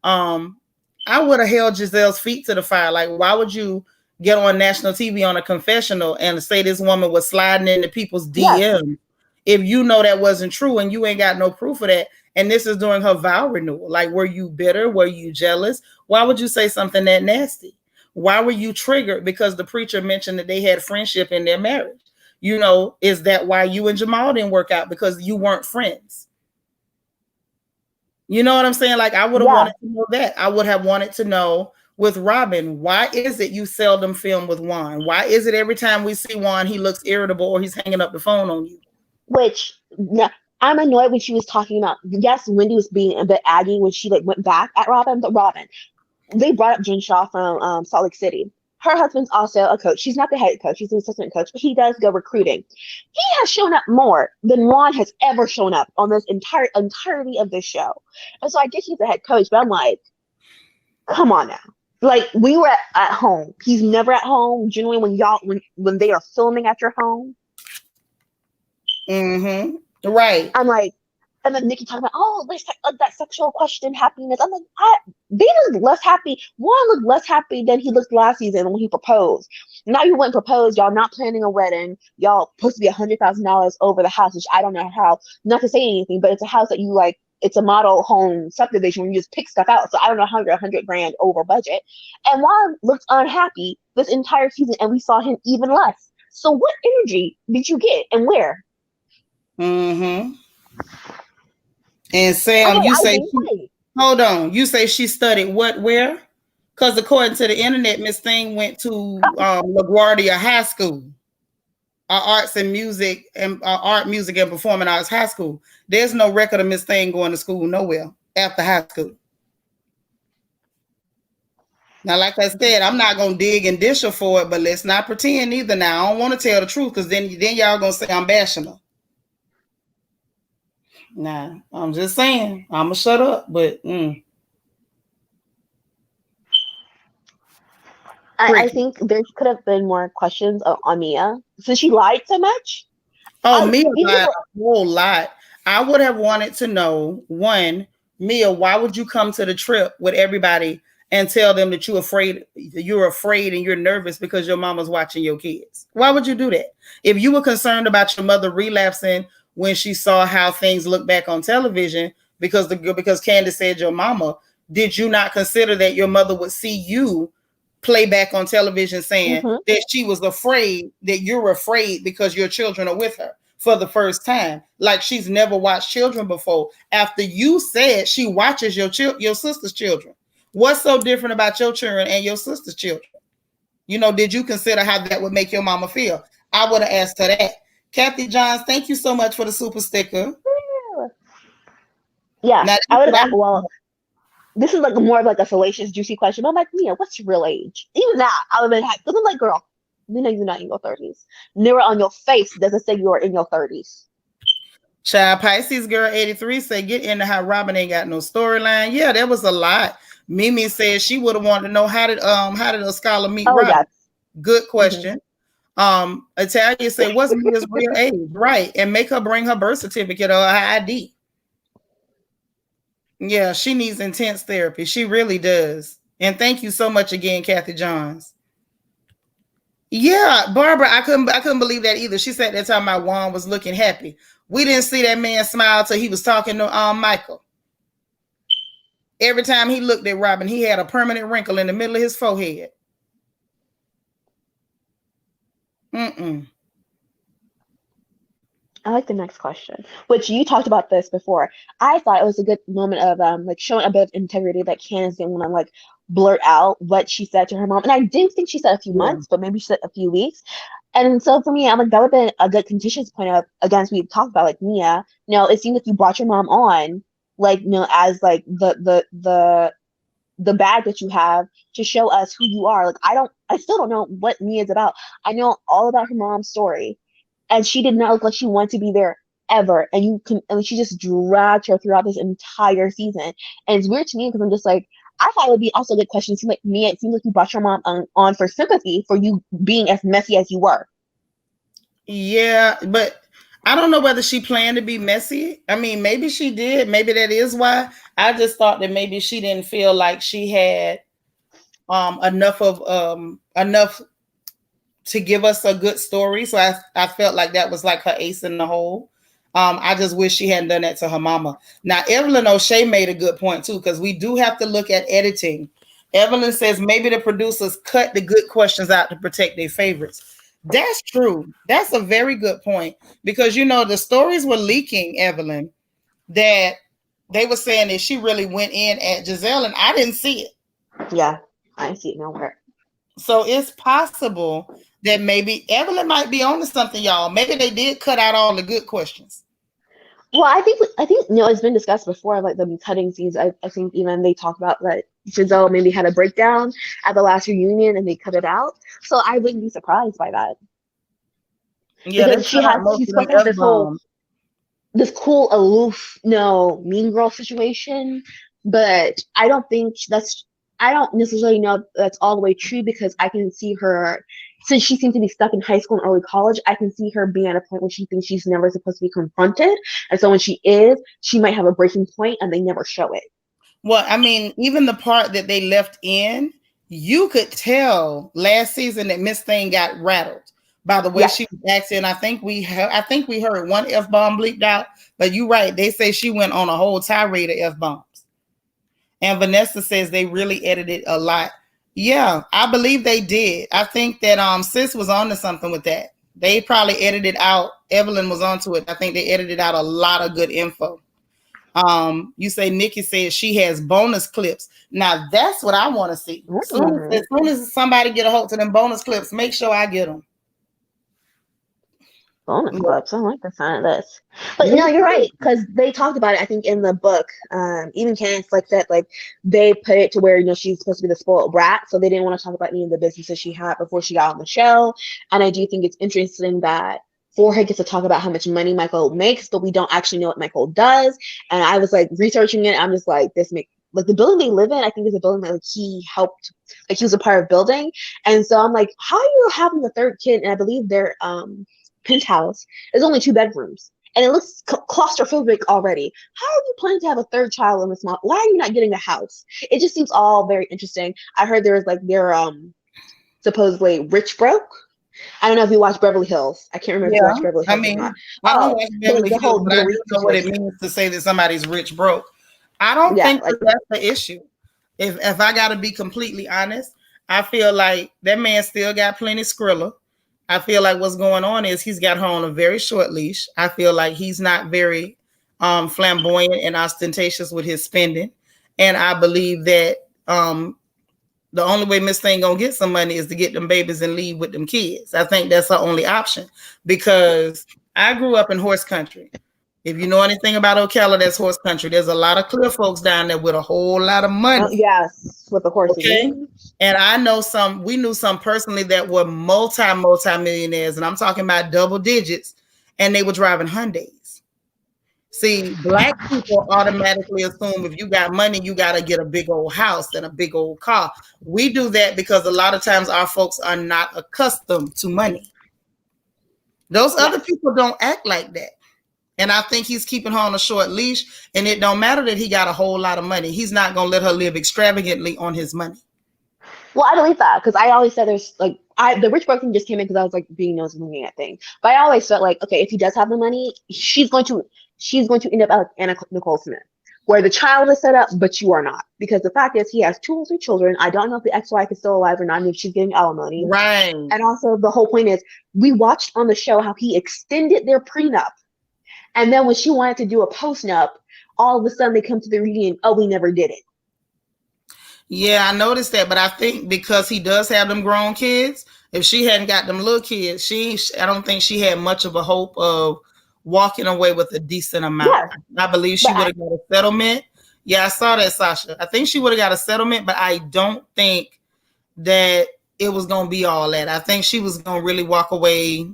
I would have held Giselle's feet to the fire. Like, why would you get on national TV on a confessional and say this woman was sliding into people's DMs if you know that wasn't true and you ain't got no proof of that? And this is during her vow renewal. Like, were you bitter? Were you jealous? Why would you say something that nasty? Why were you triggered because the preacher mentioned that they had friendship in their marriage? Is that why you and Jamal didn't work out? Because you weren't friends? You know what I'm saying? Like, I would have wanted to know that. I would have wanted to know with Robin, why is it you seldom film with Juan? Why is it every time we see Juan, he looks irritable or he's hanging up the phone on you? Which, I'm annoyed when she was talking about, yes, Wendy was being a bit aggy when she like went back at Robin, but Robin, they brought up Jen Shaw from Salt Lake City. Her husband's also a coach. She's not the head coach. He's an assistant coach, but he does go recruiting. He has shown up more than Ron has ever shown up on this entirety of this show. And so I guess he's the head coach, but I'm like, come on now. Like, we were at home. He's never at home. Generally, when they are filming at your home. Mm-hmm. Right. I'm like, and then Nicki talking about, oh, there's that sexual question, happiness. I'm like, they look less happy. One looked less happy than he looked last season when he proposed. Now you went and proposed. Y'all not planning a wedding. Y'all supposed to be $100,000 over the house, which I don't know how. Not to say anything, but it's a house that you like. It's a model home subdivision where you just pick stuff out. So I don't know how you're $100,000 over budget. And Juan looked unhappy this entire season, and we saw him even less. So what energy did you get, and where? Mm-hmm. And Sam, you say, hold on. You say she studied what, where? Because according to the internet, Miss Thing went to LaGuardia High School, art, music, and performing arts high school. There's no record of Miss Thing going to school nowhere after high school. Now, like I said, I'm not gonna dig and dish her for it, but let's not pretend either. Now, I don't want to tell the truth because then y'all gonna say I'm bashing her. Nah, I'm just saying. I'm gonna shut up, but I think there could have been more questions on Mia since she lied so much. Oh, Mia lied a whole lot. I would have wanted to know, one, Mia, why would you come to the trip with everybody and tell them that you're afraid and you're nervous because your mama's watching your kids? Why would you do that? If you were concerned about your mother relapsing when she saw how things look back on television because Candace said your mama, did you not consider that your mother would see you play back on television saying that she was afraid, that you're afraid because your children are with her for the first time, like she's never watched children before, after you said she watches your sister's children? What's so different about your children and your sister's children? Did you consider how that would make your mama feel? I would have asked her that. Kathy Johns, thank you so much for the super sticker. Yeah, now, I would have asked, well, this is like more of like a salacious, juicy question. But I'm like, Mia, what's your real age? Even that, I would have been happy. Because I'm like, girl, we know you're not in your 30s. Never on your face doesn't say you're in your 30s. Child Pisces Girl 83 said, get into how Robin ain't got no storyline. Yeah, that was a lot. Mimi said she would have wanted to know how did a scholar meet Robin? Yes. Good question. Italia said, what's Mia's real age? Right. And make her bring her birth certificate or her ID. Yeah, she needs intense therapy. She really does. And thank you so much again, Kathy Johns. Yeah, Barbara, I couldn't believe that either. She said that time my Juan was looking happy. We didn't see that man smile till he was talking to Michael. Every time he looked at Robin, he had a permanent wrinkle in the middle of his forehead. Mm-mm. I like the next question, which you talked about this before. I thought it was a good moment of like showing a bit of integrity that Candace didn't want to like blurt out what she said to her mom. And I did think she said a few Yeah. months, but maybe she said a few weeks. And so for me, I'm like that would have been a good conditions point of against we talked about like Mia. It seemed like you brought your mom on like as like the bag that you have to show us who you are. Like I still don't know what Mia's about. I know all about her mom's story, and she did not look like she wanted to be there ever. And she just dragged her throughout this entire season. And it's weird to me because I'm just like, I thought it would be also a good question. It seemed like Mia, it seems like you brought your mom on for sympathy for you being as messy as you were. Yeah, but I don't know whether she planned to be messy. I mean, maybe she did. Maybe that is why. I just thought that maybe she didn't feel like she had enough to give us a good story. So I felt like that was like her ace in the hole. I just wish she hadn't done that to her mama. Now, Evelyn O'Shea made a good point too, because we do have to look at editing. Evelyn says maybe the producers cut the good questions out to protect their favorites. That's true. That's a very good point, because the stories were leaking, Evelyn, that they were saying that she really went in at Giselle, and I didn't see it. Yeah, I didn't see it nowhere. So it's possible that maybe Evelyn might be on to something, y'all. Maybe they did cut out all the good questions. Well, I think it's been discussed before, like the cutting scenes. I think even they talk about that Giselle maybe had a breakdown at the last reunion and they cut it out. So I wouldn't be surprised by that. Yeah, Because they cut out most she's of them supposed to have F-bombs. this cool aloof mean girl situation, but I don't necessarily know if that's all the way true, because I can see her, since she seems to be stuck in high school and early college, I can see her being at a point where she thinks she's never supposed to be confronted, and so when she is, she might have a breaking point and they never show it. Well, I mean, even the part that they left in, you could tell last season that Miss Thing got rattled by the way she was acting. I think we heard one F-bomb bleeped out, but you're right. They say she went on a whole tirade of F-bombs. And Vanessa says they really edited a lot. Yeah, I believe they did. I think that Sis was on to something with that. They probably edited out. Evelyn was onto it. I think they edited out a lot of good info. You say Nicki says she has bonus clips. Now that's what I want to see. As soon as somebody get a hold to them bonus clips, make sure I get them. Bonus clips. I like the sound of this. But you're right, because they talked about it, I think, in the book. Even Candace like said, like they put it to where she's supposed to be the spoiled brat, so they didn't want to talk about any of the businesses she had before she got on the show. And I do think it's interesting that Forehead gets to talk about how much money Michael makes, but we don't actually know what Michael does. And I was like researching it. I'm just like, like the building they live in, I think is a building that like he helped, like he was a part of building. And so I'm like, how are you having a third kid? And I believe their penthouse is only 2 bedrooms. And it looks claustrophobic already. How are you planning to have a third child in a small? Why are you not getting a house? It just seems all very interesting. I heard there was like they're supposedly rich broke. I don't know if you watch Beverly Hills. I can't remember if you watch Beverly Hills or not. I don't watch Beverly Hills, but I do know what it means to say that somebody's rich broke. I don't think that's the issue. If I got to be completely honest, I feel like that man still got plenty Skrilla. I feel like what's going on is he's got her on a very short leash. I feel like he's not very flamboyant and ostentatious with his spending. And I believe that the only way Miss Thing gonna get some money is to get them babies and leave with them kids. I think that's her only option, because I grew up in horse country. If you know anything about Ocala, that's horse country. There's a lot of clear folks down there with a whole lot of money. Yes, with the horses. Okay? And I know we knew some personally that were multi-millionaires, and I'm talking about double digits, and they were driving Hyundais. See, Black people automatically assume if you got money, you got to get a big old house and a big old car. We do that because a lot of times our folks are not accustomed to money. Those other people don't act like that. And I think he's keeping her on a short leash, and it don't matter that he got a whole lot of money. He's not going to let her live extravagantly on his money. Well, I believe that, because I always said the rich boy thing just came in because I was like being nosy looking at things. But I always felt like, okay, if he does have the money, she's going to end up like Anna Nicole Smith, where the child is set up, but you are not. Because the fact is, he has 2 or 3 children. I don't know if the ex-wife is still alive or not, and if she's getting alimony. Right. And also, the whole point is, we watched on the show how he extended their prenup, and then when she wanted to do a post-nup, all of a sudden they come to the reunion. Oh, we never did it. Yeah, I noticed that, but I think because he does have them grown kids, if she hadn't got them little kids, I don't think she had much of a hope of walking away with a decent amount. Yeah. I believe she would have got a settlement. Yeah, I saw that, Sasha. I think she would have got a settlement, but I don't think that it was going to be all that. I think she was going to really walk away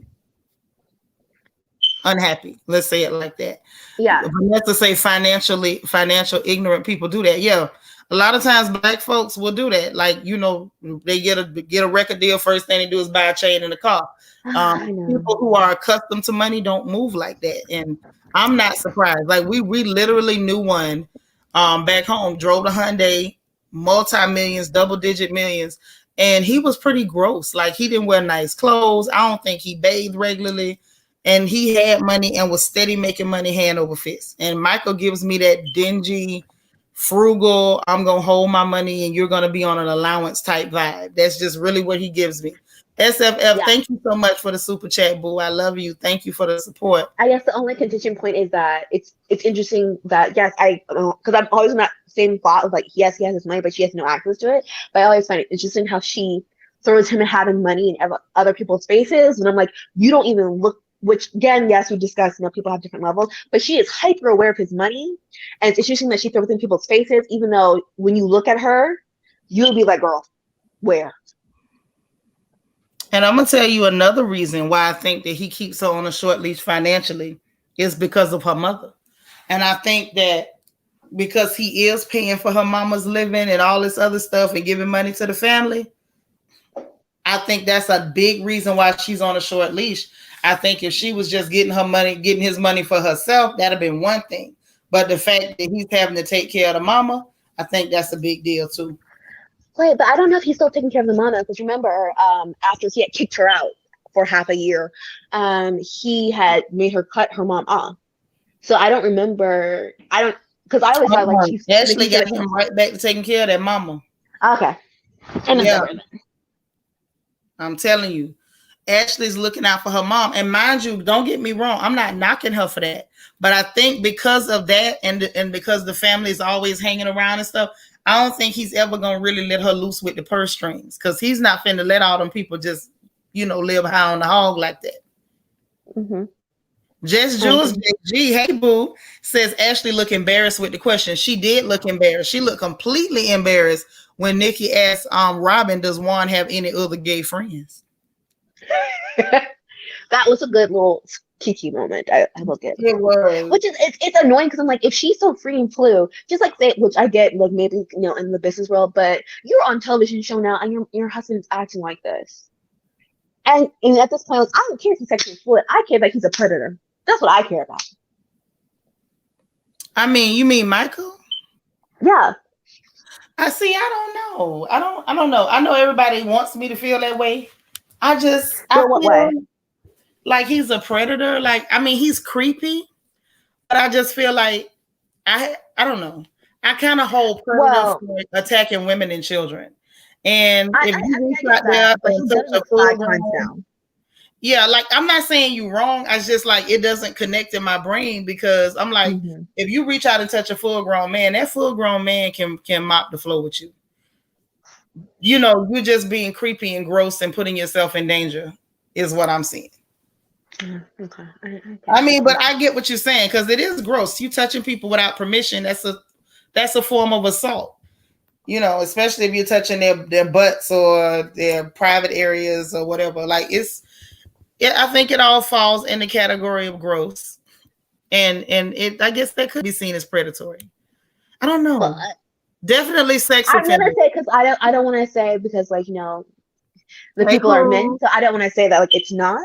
unhappy. Let's say it like that. Yeah. Let's just say financial ignorant people do that. Yeah. A lot of times Black folks will do that. Like, they get a record deal. First thing they do is buy a chain in the car. People who are accustomed to money don't move like that. And I'm not surprised. Like we literally knew one back home, drove the Hyundai, multi-millions, double-digit millions. And he was pretty gross. Like he didn't wear nice clothes. I don't think he bathed regularly. And he had money and was steady making money hand over fist. And Michael gives me that dingy, frugal, I'm going to hold my money and you're going to be on an allowance type vibe. That's just really what he gives me. SFF, Thank you so much for the super chat, boo. I love you. Thank you for the support. I guess the only contingent point is that it's interesting that, yes, because I'm always in that same thought of like, yes, he has his money, but she has no access to it. But I always find it interesting how she throws him having money in other people's faces. And I'm like, you don't even look, which again, yes, we discussed, people have different levels, but she is hyper aware of his money. And it's interesting that she throws in people's faces, even though when you look at her, you'll be like, girl, where? And I'm going to tell you another reason why I think that he keeps her on a short leash financially is because of her mother. And I think that because he is paying for her mama's living and all this other stuff and giving money to the family, I think that's a big reason why she's on a short leash. I think if she was just getting his money for herself, that'd have been one thing. But the fact that he's having to take care of the mama, I think that's a big deal too. Wait, but I don't know if he's still taking care of the mama, because remember, after he had kicked her out for half a year, he had made her cut her mom off. So I don't remember. Because I always thought like she's Ashley got him right back to taking care of that mama. Okay. I'm telling you, Ashley's looking out for her mom. And mind you, don't get me wrong, I'm not knocking her for that. But I think because of that and because the family is always hanging around and stuff, I don't think he's ever going to really let her loose with the purse strings, because he's not finna let all them people just, live high on the hog like that. Mm-hmm. Just Jules JG, hey boo, says Ashley look embarrassed with the question. She did look embarrassed. She looked completely embarrassed when Nikki asked Robin, does Juan have any other gay friends? That was a good little kiki moment. I look at it was, which is it's annoying because I'm like, if she's so free and flew, just like say, which I get, like maybe in the business world, but you're on television show now and your husband's acting like this, and at this point, like, I don't care if he's sexually fluid. I care that he's a predator. That's what I care about. I mean, you mean Michael? Yeah. I don't know. I don't know. I know everybody wants me to feel that way. I what way? Like he's a predator. Like, I mean, he's creepy, but I just feel like I don't know. I kind of hold predators for attacking women and children. And if you reach out there and touch a full grown, yeah, like I'm not saying you wrong. I just like it doesn't connect in my brain, because I'm like, if you reach out and touch a full grown man, that full grown man can mop the floor with you. You're just being creepy and gross and putting yourself in danger is what I'm seeing. Okay. I mean, but I get what you're saying, because it is gross. You touching people without permission, that's a form of assault. Especially if you're touching their butts or their private areas or whatever. Like I think it all falls in the category of gross. And I guess that could be seen as predatory. I don't know. Well, definitely sex offender. I'm gonna say, because I don't want to say, because like the people are men, so I don't want to say that like it's not,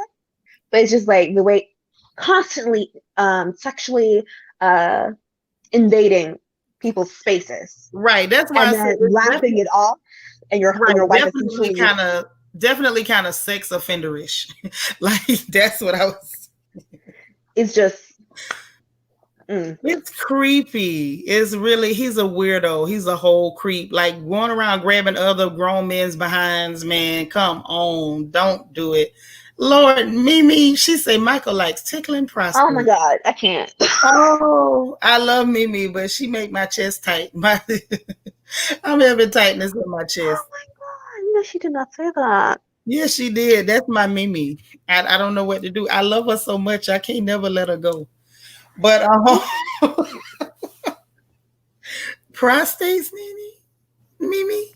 but it's just like the way constantly sexually invading people's spaces, right? That's why and then laughing it off, and your wife definitely kind of definitely kind of sex offenderish. Like that's what I was. It's just. It's creepy. It's really, he's a weirdo. He's a whole creep. Like going around grabbing other grown men's behinds, man. Come on. Don't do it. Lord, Mimi, she say Michael likes tickling Oh my prostitutes. God, I can't. Oh, I love Mimi, but she make my chest tight. I'm having tightness in my chest. Oh my God, no, she did not say that. Yes, she did. That's my Mimi. I don't know what to do. I love her so much. I can't never let her go. But prostates, Mimi.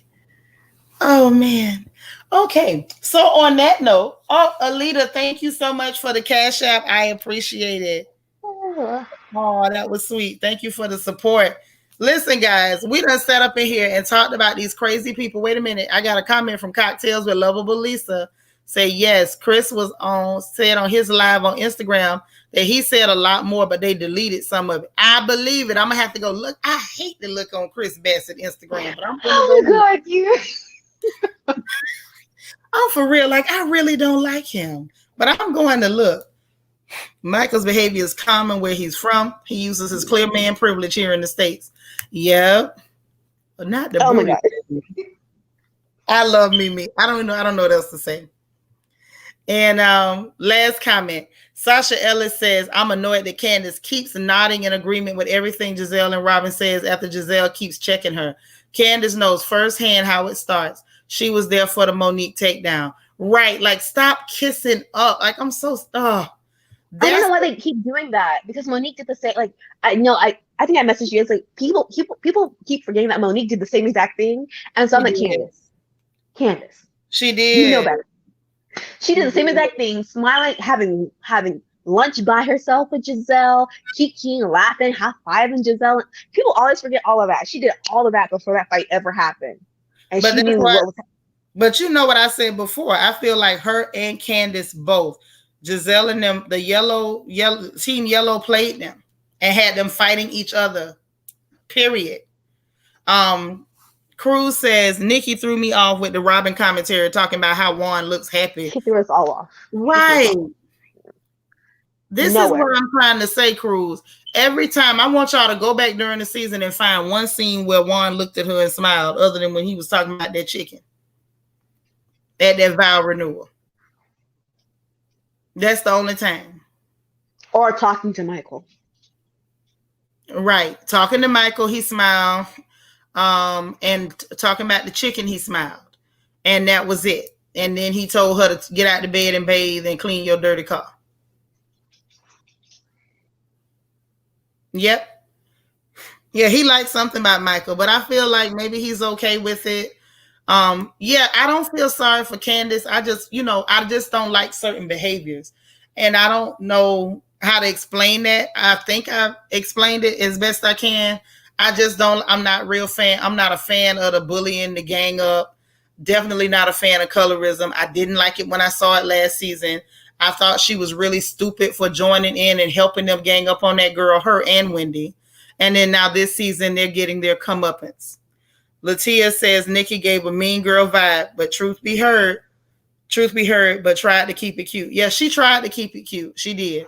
Oh man. Okay. So on that note, Alita, thank you so much for the Cash App. I appreciate it. Oh, that was sweet. Thank you for the support. Listen, guys, we done sat up in here and talked about these crazy people. Wait a minute. I got a comment from Cocktails with Lovable Lisa. Say, yes, Chris said on his live on Instagram that he said a lot more, but they deleted some of it. I believe it. I'm going to have to go look. I hate to look on Chris Bassett Instagram, but I'm going to go. Oh my God, you. I'm for real. Like, I really don't like him, but I'm going to look. Michael's behavior is common where he's from. He uses his clear man privilege here in the States. Yep. But not the booty. I love Mimi. I don't know what else to say. And last comment. Sasha Ellis says, I'm annoyed that Candace keeps nodding in agreement with everything Giselle and Robin says after Giselle keeps checking her. Candace knows firsthand how it starts. She was there for the Monique takedown. Right. Like, stop kissing up. Like, I'm so... I don't know why they keep doing that, because Monique did the same. Like, I think I messaged you. It's like people keep forgetting that Monique did the same exact thing, and so I'm like, Candace, she did. You know better. She did the same exact thing, smiling, having lunch by herself with Giselle, kikiing, laughing, high-fiving Giselle. People always forget all of that. She did all of that before that fight ever happened, and she knew what was happening. But you know what I said before. I feel like her and Candace both. Giselle and them, the yellow team yellow played them and had them fighting each other. Period. Cruz says Nicki threw me off with the Robin commentary talking about how Juan looks happy. She threw us all off. Right. This is what I'm trying to say, Cruz. Every time I want y'all to go back during the season and find one scene where Juan looked at her and smiled, other than when he was talking about that chicken at that vow renewal. That's the only time. Or talking to Michael. Right. Talking to Michael, he smiled. And talking about the chicken, he smiled. And that was it. And then he told her to get out the bed and bathe and clean your dirty car. Yep. Yeah, he likes something about Michael, but I feel like maybe he's okay with it. Yeah, I don't feel sorry for Candace. I just don't like certain behaviors, and I don't know how to explain that. I think I've explained it as best I can. I'm not a fan of the bullying, the gang up. Definitely not a fan of colorism. I didn't like it when I saw it last season. I thought she was really stupid for joining in and helping them gang up on that girl, her and Wendy. And then now this season, they're getting their comeuppance. Latia says Nicki gave a mean girl vibe, but truth be heard, but tried to keep it cute. Yeah, she tried to keep it cute. She did.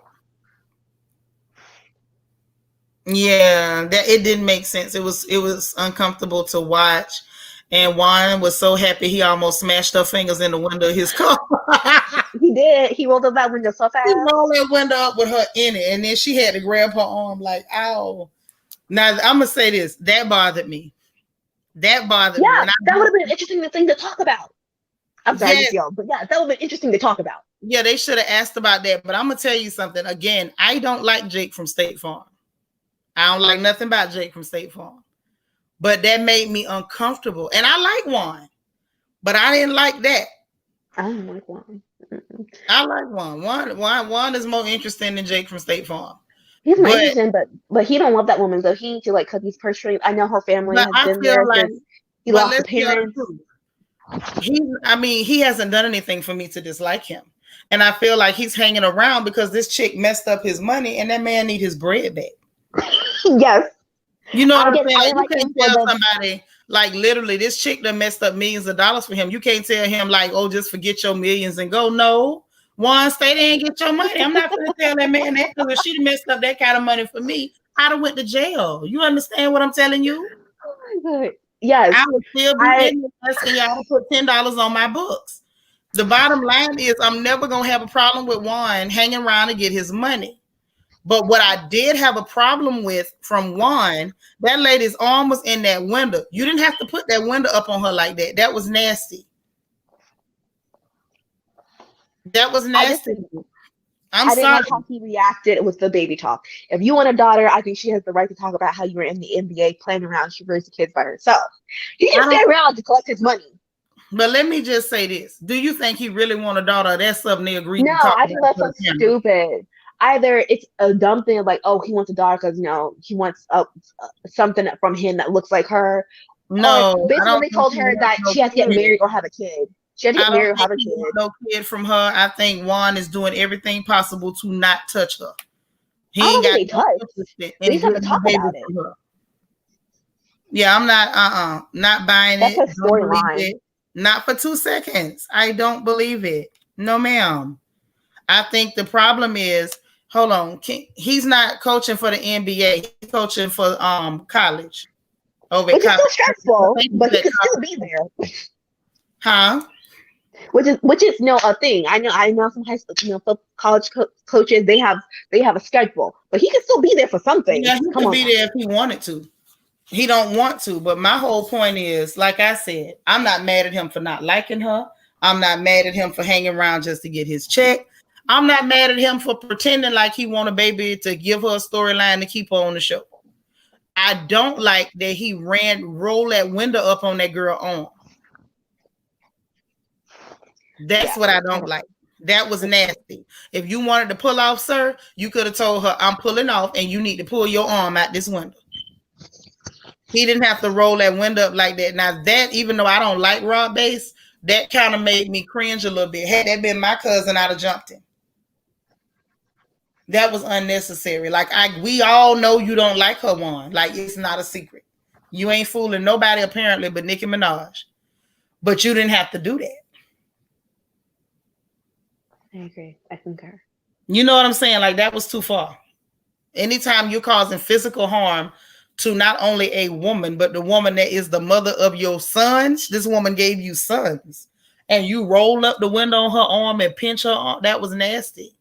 Yeah, that it didn't make sense. It was uncomfortable to watch. And Juan was so happy he almost smashed her fingers in the window of his car. He did. He rolled up that window so fast. He rolled that window up with her in it, and then she had to grab her arm like, ow. Now, I'm going to say this. That bothered me. That bothered me. Yeah, that would have been an interesting thing to talk about. I'm sorry, y'all, but yeah, that would have been interesting to talk about. Yeah, they should have asked about that. But I'm going to tell you something. Again, I don't like Jake from State Farm. I don't like nothing about Jake from State Farm. But that made me uncomfortable. And I like Juan. But I didn't like that. I don't like Juan. I like Juan. Juan is more interesting than Jake from State Farm. He's more interesting, but he don't love that woman, though. He need to cut these purse strings. I know her family has been there since he lost the parents. He hasn't done anything for me to dislike him. And I feel like he's hanging around because this chick messed up his money and that man need his bread back. Yes. You know what I'm saying? Like, you can't tell somebody, Like literally, this chick done messed up millions of dollars for him. You can't tell him like, oh, just forget your millions and go. No, one, stay there and get your money. I'm not gonna tell that man that, because if she messed up that kind of money for me, I'd have went to jail. You understand what I'm telling you? Oh my God. Yes. I would still be I in this, and y'all would put $10 on my books. The bottom line is, I'm never gonna have a problem with Juan hanging around to get his money. But what I did have a problem with from Juan, that lady's arm was in that window. You didn't have to put that window up on her like that. That was nasty. That was nasty. I'm I didn't sorry. like how he reacted with the baby talk. If you want a daughter, I think she has the right to talk about how you were in the NBA playing around. She raised the kids by herself. He can stay around to collect his money. But let me just say this. Do you think he really want a daughter? That's something they agreed No, to talk I about. think that's so stupid. Either it's a dumb thing like, oh, he wants a daughter because, he wants something from him that looks like her. No, or basically they told her that she has to get married or have a kid. She had to get married or have a kid. No kid from her. I think Juan is doing everything possible to not touch her. He ain't got they just have to talk about it. Yeah, I'm not buying That's it. a storyline. Not for 2 seconds. I don't believe it. No, ma'am. I think the problem is, hold on, he's not coaching for the NBA. He's coaching for college. Which is still stressful, but he could still be there. Huh? Which is a thing. I know some high school, college coaches, they have a schedule, but he can still be there for something. Yeah, he could be there if he wanted to. He don't want to, but my whole point is, like I said, I'm not mad at him for not liking her. I'm not mad at him for hanging around just to get his check. I'm not mad at him for pretending like he want a baby to give her a storyline to keep her on the show. I don't like that he rolled that window up on that girl arm. That's what I don't like. That was nasty. If you wanted to pull off, sir, you could have told her, I'm pulling off and you need to pull your arm out this window. He didn't have to roll that window up like that. Now that, even though I don't like RHOP bass, that kind of made me cringe a little bit. Had that been my cousin, I'd have jumped him. That was unnecessary. Like we all know you don't like her one. Like it's not a secret. You ain't fooling nobody apparently but Nicki Minaj. But you didn't have to do that. I agree. I concur. You know what I'm saying? Like that was too far. Anytime you're causing physical harm to not only a woman, but the woman that is the mother of your sons. This woman gave you sons. And you roll up the window on her arm and pinch her arm. That was nasty.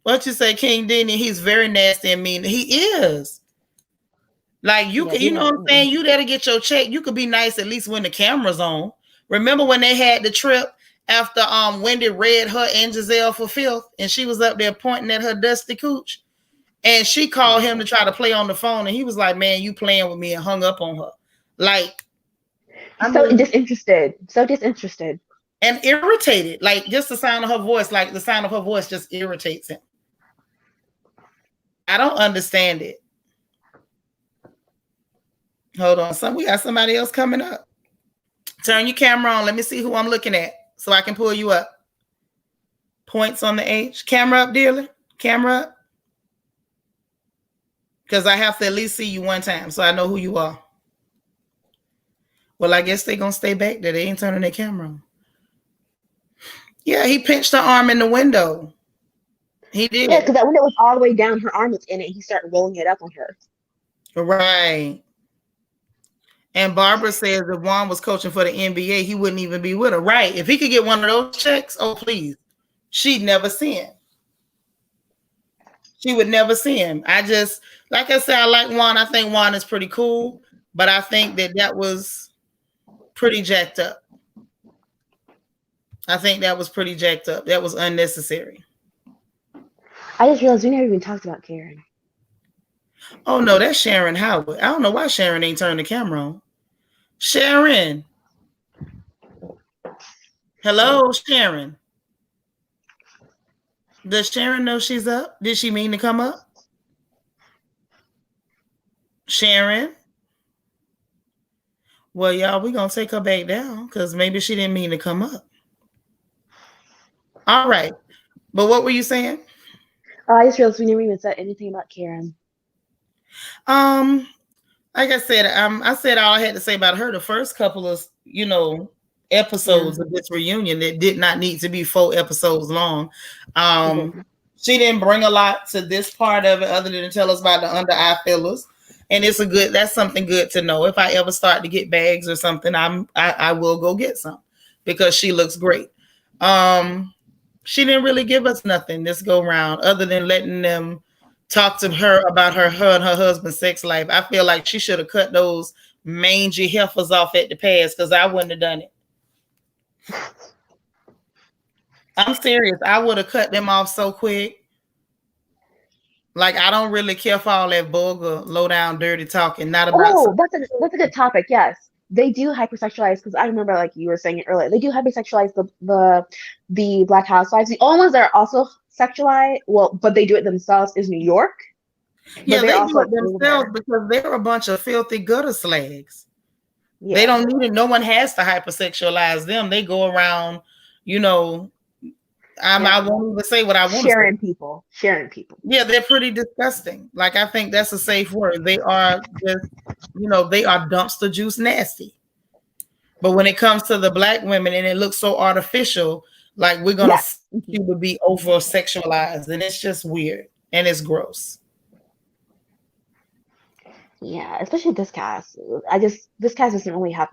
What you say, King Denny? He's very nasty and mean. He is. Like you can, you know what I'm saying? You there to get your check. You could be nice at least when the camera's on. Remember when they had the trip after Wendy read her and Giselle for filth, and she was up there pointing at her dusty cooch? And she called him to try to play on the phone, and he was like, man, you playing with me, and hung up on her. Like, so disinterested. And irritated. Like, just the sound of her voice, just irritates him. I don't understand it. Hold on. We got somebody else coming up. Turn your camera on. Let me see who I'm looking at so I can pull you up. Points on the H. Camera up, dearly. Camera up. Because I have to at least see you one time so I know who you are. Well, I guess they're going to stay back there. They ain't turning their camera on. Yeah, he pinched her arm in the window. He did. Yeah, because that window was all the way down. Her arm was in it. He started rolling it up on her. Right. And Barbara says if Juan was coaching for the NBA, he wouldn't even be with her. Right. If he could get one of those checks, oh, please. She'd never see him. She would never see him. Like I said, I like Juan. I think Juan is pretty cool. But I think that was pretty jacked up. I think that was pretty jacked up. That was unnecessary. I just realized we never even talked about Karen. Oh, no, that's Sharon Howard. I don't know why Sharon ain't turned the camera on. Sharon. Hello, Sharon. Does Sharon know she's up? Did she mean to come up? Sharon? Well, y'all, we're going to take her back down because maybe she didn't mean to come up. All right. But what were you saying? I just realized we never even said anything about Karen. like I said, I said all I had to say about her. The first couple of, Yeah, episodes of this reunion that did not need to be 4 episodes long. it Um, didn't. she didn't bring a lot to this part of it other than to tell us about the under eye fillers. And that's something good to know. If I ever start to get bags or something, I will go get some because she looks great. Um, she didn't really give us nothing this go round other than letting them talk to her about her and her husband's sex life. I feel like she should have cut those mangy heifers off at the pass because I wouldn't have done it. I'm serious. I would have cut them off so quick. Like I don't really care for all that vulgar, low down, dirty talking. Not about. Oh, that's a good topic. Yes, they do hypersexualize because I remember, like you were saying it earlier, they do hypersexualize the Black Housewives. The only ones that are also sexualized, well, but they do it themselves, is New York. But Yeah, they're they also do like it themselves older. because they're a bunch of filthy gutter slags. They Yeah, don't need it. No one has to hypersexualize them. They go around, you know. I yeah, won't even say what I want to say. sharing people. Yeah, they're pretty disgusting. Like I think that's a safe word. They are just, they are dumpster juice nasty. But when it comes to the black women and it looks so artificial, like we're gonna Yes. you would be over sexualized, and it's just weird and it's gross. Yeah, especially this cast. This cast doesn't really have,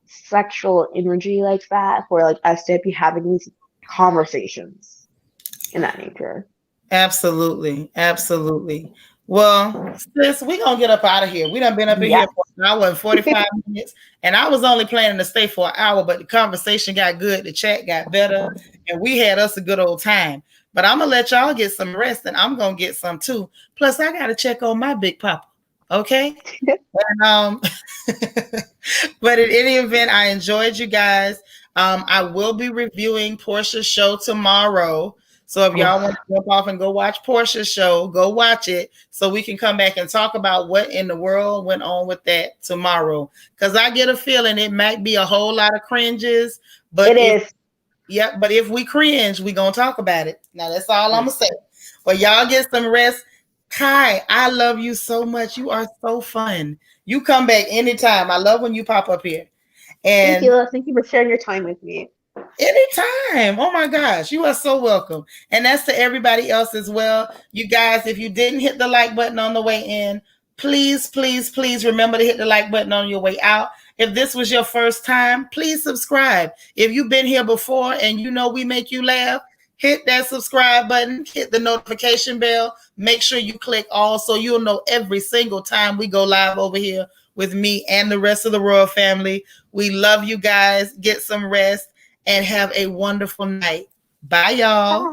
sexual energy like that for like us to be having these conversations in that nature. Absolutely, absolutely. Well, sis, we're gonna get up out of here. We done been up in here Yes. for an hour and 45 minutes, and I was only planning to stay for an hour, but the conversation got good, the chat got better, and we had us a good old time. But I'm gonna let y'all get some rest, and I'm gonna get some too. Plus, I gotta check on my big papa. Okay. And, but in any event, I enjoyed you guys. I will be reviewing Portia's show tomorrow. So if y'all want Oh, to jump off and go watch Portia's show, go watch it so we can come back and talk about what in the world went on with that tomorrow. Because I get a feeling it might be a whole lot of cringes, it but is. if we cringe, we gonna talk about it. Now that's all I'm Yeah. gonna say. But y'all get some rest. Kai, I love you so much. You are so fun. You come back anytime. I love when you pop up here. Thank And you. Thank you for sharing your time with me. anytime. Oh my gosh, you are so welcome. And that's to everybody else as well. You guys, if you didn't hit the like button on the way in, please, please, please remember to hit the like button on your way out. If this was your first time, please subscribe. If you've been here before and you know we make you laugh, hit that subscribe button, hit the notification bell. Make sure you click all so you'll know every single time we go live over here with me and the rest of the royal family. We love you guys. Get some rest and have a wonderful night. Bye, y'all. Bye.